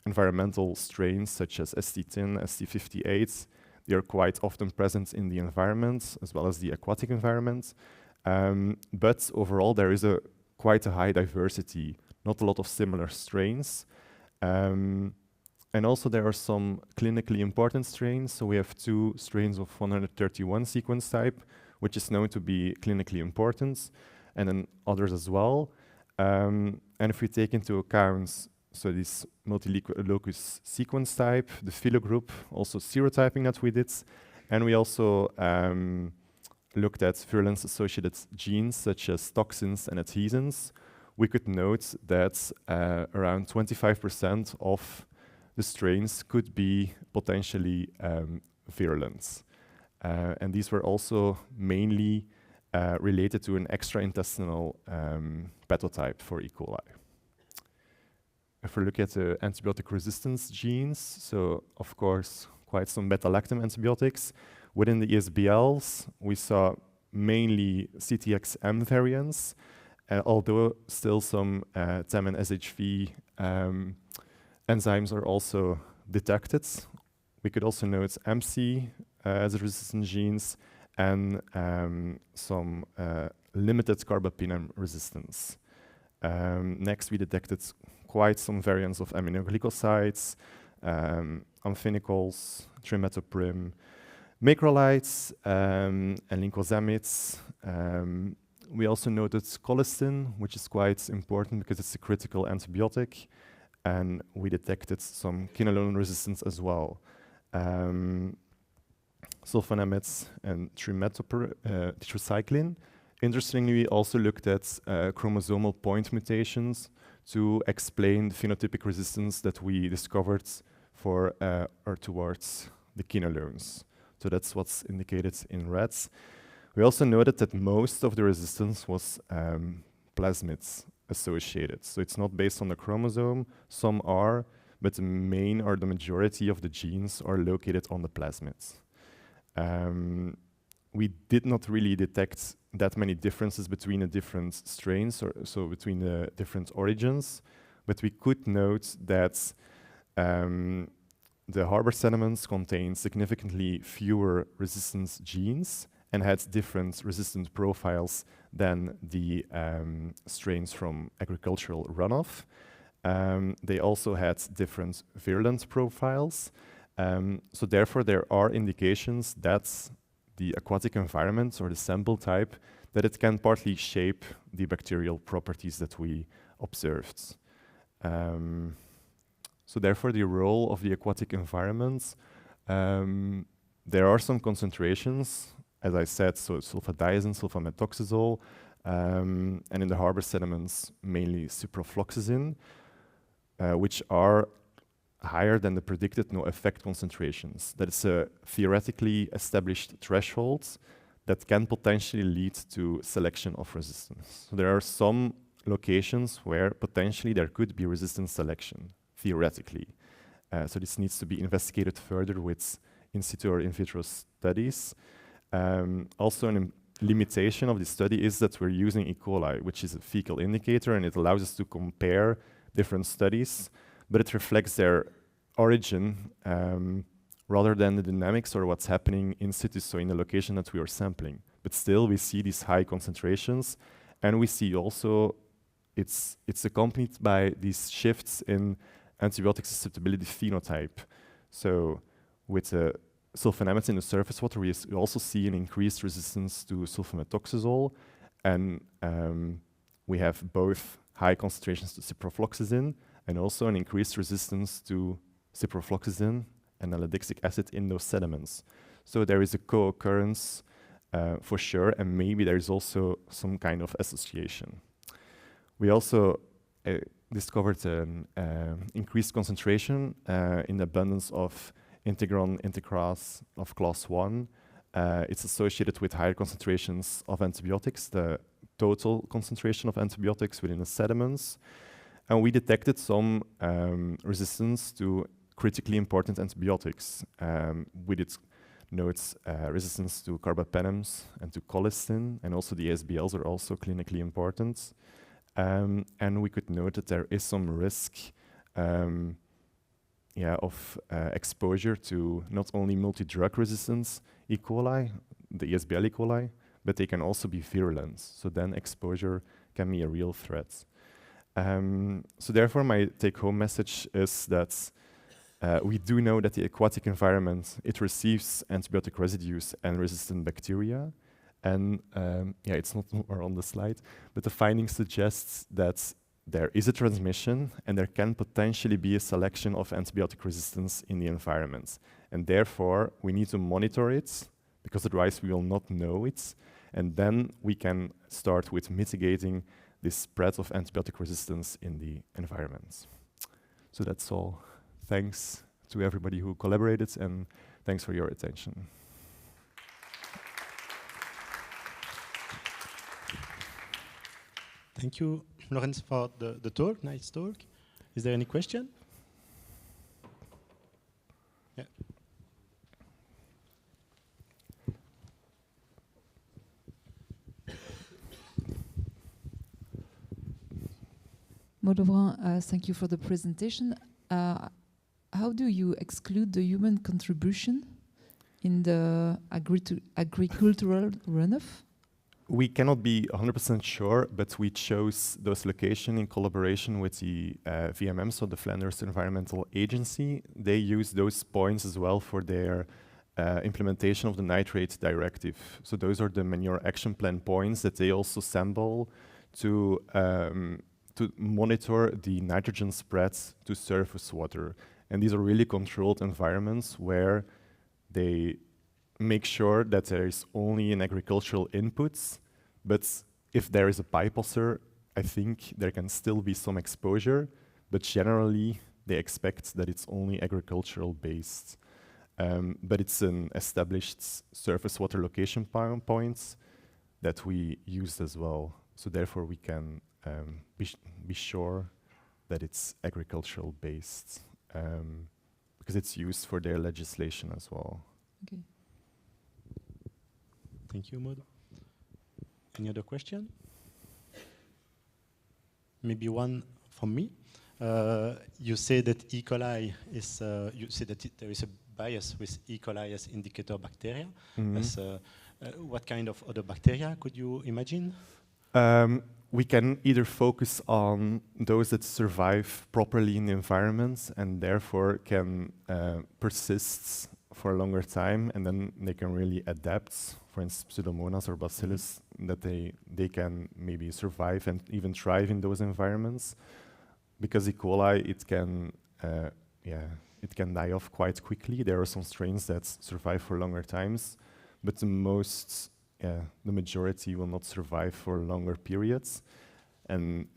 environmental strains, such as ST10, ST58. They are quite often present in the environment, as well as the aquatic environment. But overall, there is quite a high diversity, not a lot of similar strains. And also there are some clinically important strains. So we have 2 strains of 131 sequence type, which is known to be clinically important, and then others as well. And if we take into account, so this multilocus sequence type, the phylogroup, also serotyping that we did, and we also looked at virulence-associated genes such as toxins and adhesins, we could note that around 25% of the strains could be potentially virulent. And these were also mainly related to an extraintestinal pathotype for E. coli. If we look at the antibiotic resistance genes, so of course quite some beta-lactam antibiotics. Within the ESBLs, we saw mainly CTX-M variants, although still some TAM and SHV enzymes are also detected. We could also note MC as resistant genes and some limited carbapenem resistance. Next, we detected quite some variants of aminoglycosides, amphinicols, trimetoprim, macrolides, and lincosamides. We also noted colistin, which is quite important because it's a critical antibiotic, and we detected some quinolone resistance as well. Sulfonamides and tetracycline. Interestingly, we also looked at chromosomal point mutations to explain the phenotypic resistance that we discovered for or towards the quinolones. So that's what's indicated in reds. We also noted that most of the resistance was plasmids associated. So it's not based on the chromosome, some are, but the main or the majority of the genes are located on the plasmids. We did not really detect that many differences between the different strains, or so between the different origins, but we could note that the harbor sediments contain significantly fewer resistance genes and had different resistant profiles than the strains from agricultural runoff. They also had different virulence profiles. So therefore, there are indications that the aquatic environment or the sample type, that it can partly shape the bacterial properties that we observed. So therefore, the role of the aquatic environment, there are some concentrations, as I said, so sulfadiazine, sulfamethoxazole, and in the harbor sediments, mainly ciprofloxacin, which are higher than the predicted no-effect concentrations. That is a theoretically established threshold that can potentially lead to selection of resistance. So there are some locations where potentially there could be resistance selection, theoretically. So this needs to be investigated further with in situ or in vitro studies. Also, a limitation of the study is that we're using E. coli, which is a fecal indicator, and it allows us to compare different studies, but it reflects their origin rather than the dynamics or what's happening in situ, so in the location that we are sampling. But still, we see these high concentrations, and we see also it's accompanied by these shifts in antibiotic susceptibility phenotype. So with sulfonamide in the surface water, we also see an increased resistance to sulfamethoxazole, and we have both high concentrations to ciprofloxacin and also an increased resistance to ciprofloxacin and nalidixic acid in those sediments. So there is a co-occurrence for sure, and maybe there is also some kind of association. We also discovered an increased concentration in the abundance of integron integras of class 1. It's associated with higher concentrations of antibiotics, the total concentration of antibiotics within the sediments. And we detected some resistance to critically important antibiotics. We did note resistance to carbapenems and to colistin, and also the ASBLs are also clinically important. And we could note that there is some risk of exposure to not only multi-drug resistance E. coli, the ESBL E. coli, but they can also be virulent. So then exposure can be a real threat. So therefore, my take-home message is that we do know that the aquatic environment, it receives antibiotic residues and resistant bacteria. And it's not more on the slide, but the finding suggests that there is a transmission and there can potentially be a selection of antibiotic resistance in the environment. And therefore, we need to monitor it, because otherwise we will not know it. And then we can start with mitigating the spread of antibiotic resistance in the environment. So that's all. Thanks to everybody who collaborated, and thanks for your attention. Thank you, Lorenz, for the talk. Nice talk. Is there any question? Yeah. Thank you for the presentation. How do you exclude the human contribution in the agricultural runoff? We cannot be 100% sure, but we chose those locations in collaboration with the VMM, so the Flanders Environmental Agency. They use those points as well for their implementation of the nitrate directive. So those are the manure action plan points that they also sample to monitor the nitrogen spreads to surface water. And these are really controlled environments where they make sure that there is only an agricultural inputs, but if there is a bypasser, I think there can still be some exposure, but generally they expect that it's only agricultural based. But it's an established surface water location points that we used as well. So therefore we can be sure that it's agricultural based, because it's used for their legislation as well. Okay. Thank you, Maud. Any other question? Maybe one from me. You say that E. coli is, you say that there is a bias with E. coli as indicator bacteria. As, what kind of other bacteria could you imagine? we can either focus on those that survive properly in the environment and therefore can persist for a longer time, and then they can really adapt, for instance, Pseudomonas or Bacillus, that they can maybe survive and even thrive in those environments. Because E. coli, it can die off quite quickly. There are some strains that survive for longer times, but the majority will not survive for longer periods. And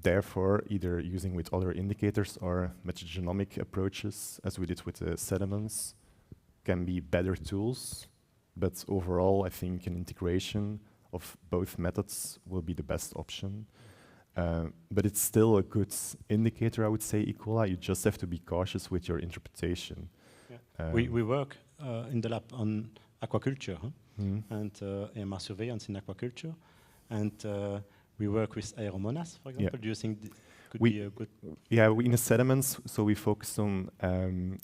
therefore, either using with other indicators or metagenomic approaches, as we did with the sediments, can be better tools. But overall, I think an integration of both methods will be the best option. But it's still a good indicator, I would say, E. coli. You just have to be cautious with your interpretation. Yeah. We work in the lab on aquaculture, and AMR surveillance in aquaculture. And we work with Aeromonas, for example. Do you think could be a good... Yeah, in the sediments, so we focused on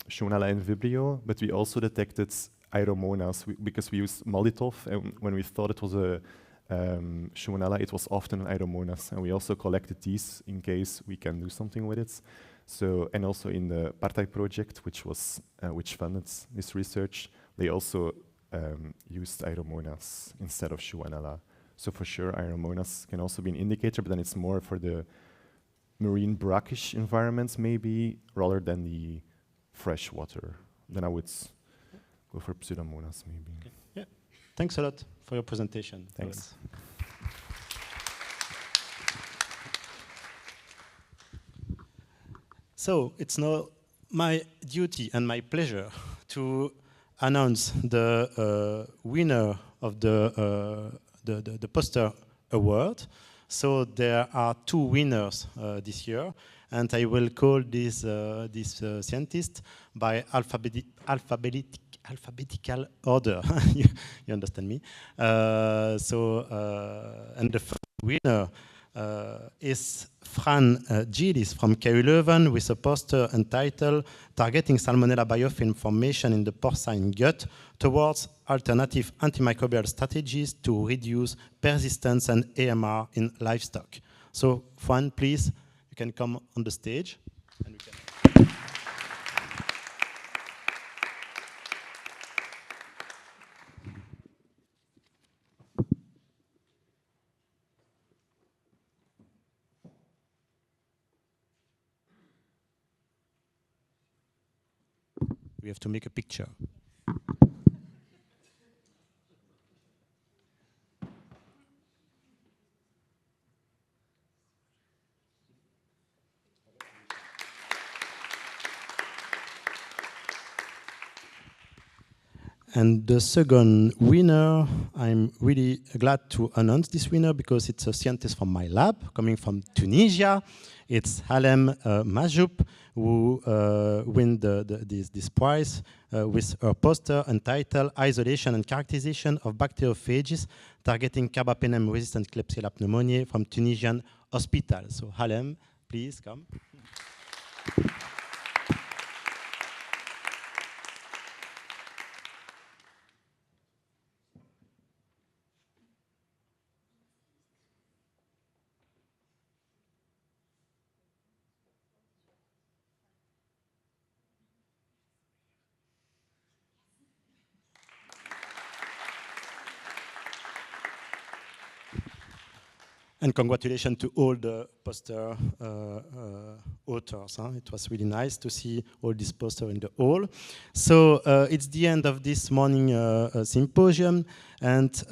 Schonella and Vibrio, but we also detected Aeromonas because we used Malditov, and when we thought it was a Schonella, it was often an Aeromonas, and we also collected these in case we can do something with it. So, and also in the Partij project, which funded this research, they also used Aeromonas instead of Schonella. So for sure, Aeromonas can also be an indicator, but then it's more for the marine brackish environments maybe, rather than the fresh water. Then I would go for Pseudomonas maybe. Okay. Yeah, thanks a lot for your presentation. Thanks. So it's now my duty and my pleasure to announce the winner of the poster award. So there are 2 winners this year, and I will call this scientist by alphabetical order. You understand me? And the first winner is Fran Gillis from KU Leuven with a poster entitled Targeting Salmonella Biofilm Formation in the Porcine Gut Towards Alternative Antimicrobial Strategies to Reduce Persistence and AMR in Livestock. So, Fran, please, you can come on the stage. And we can we have to make a picture. And the second winner, I'm really glad to announce this winner because it's a scientist from my lab, coming from Tunisia. It's Halem Majoub, who won this prize with her poster entitled Isolation and Characterization of Bacteriophages Targeting Carbapenem-Resistant Klebsiella pneumoniae from Tunisian Hospital. So Halem, please come. And congratulations to all the poster authors. It was really nice to see all these posters in the hall. So it's the end of this morning symposium, and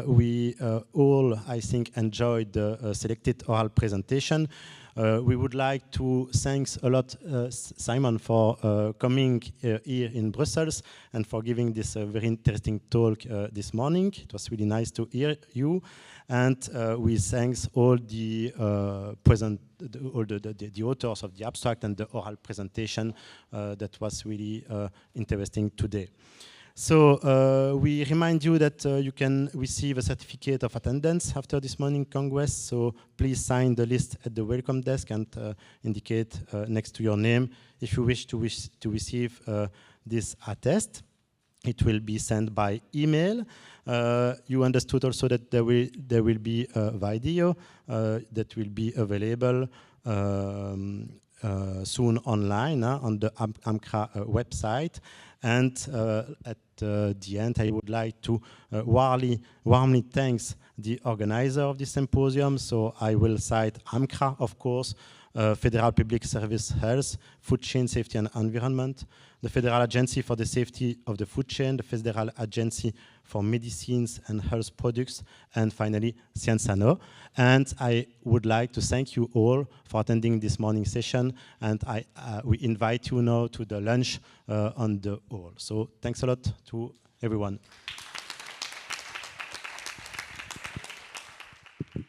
we all, I think, enjoyed the selected oral presentation. We would like to thank a lot Simon for coming here in Brussels and for giving this very interesting talk this morning. It was really nice to hear you. And we thank all the the authors of the abstract and the oral presentation that was really interesting today. So we remind you that you can receive a certificate of attendance after this morning Congress. So please sign the list at the welcome desk and indicate next to your name if you wish to receive this attest. it will be sent by email. You understood also that there will be a video that will be available soon online on the AMCRA website. And at the end, I would like to warmly thank the organizer of this symposium. So I will cite AMCRA, of course, Federal Public Service Health, Food Chain Safety and Environment, the Federal Agency for the Safety of the Food Chain, the Federal Agency for Medicines and Health Products, and finally, Sciensano. And I would like to thank you all for attending this morning session, and we invite you now to the lunch on the hall. So thanks a lot to everyone.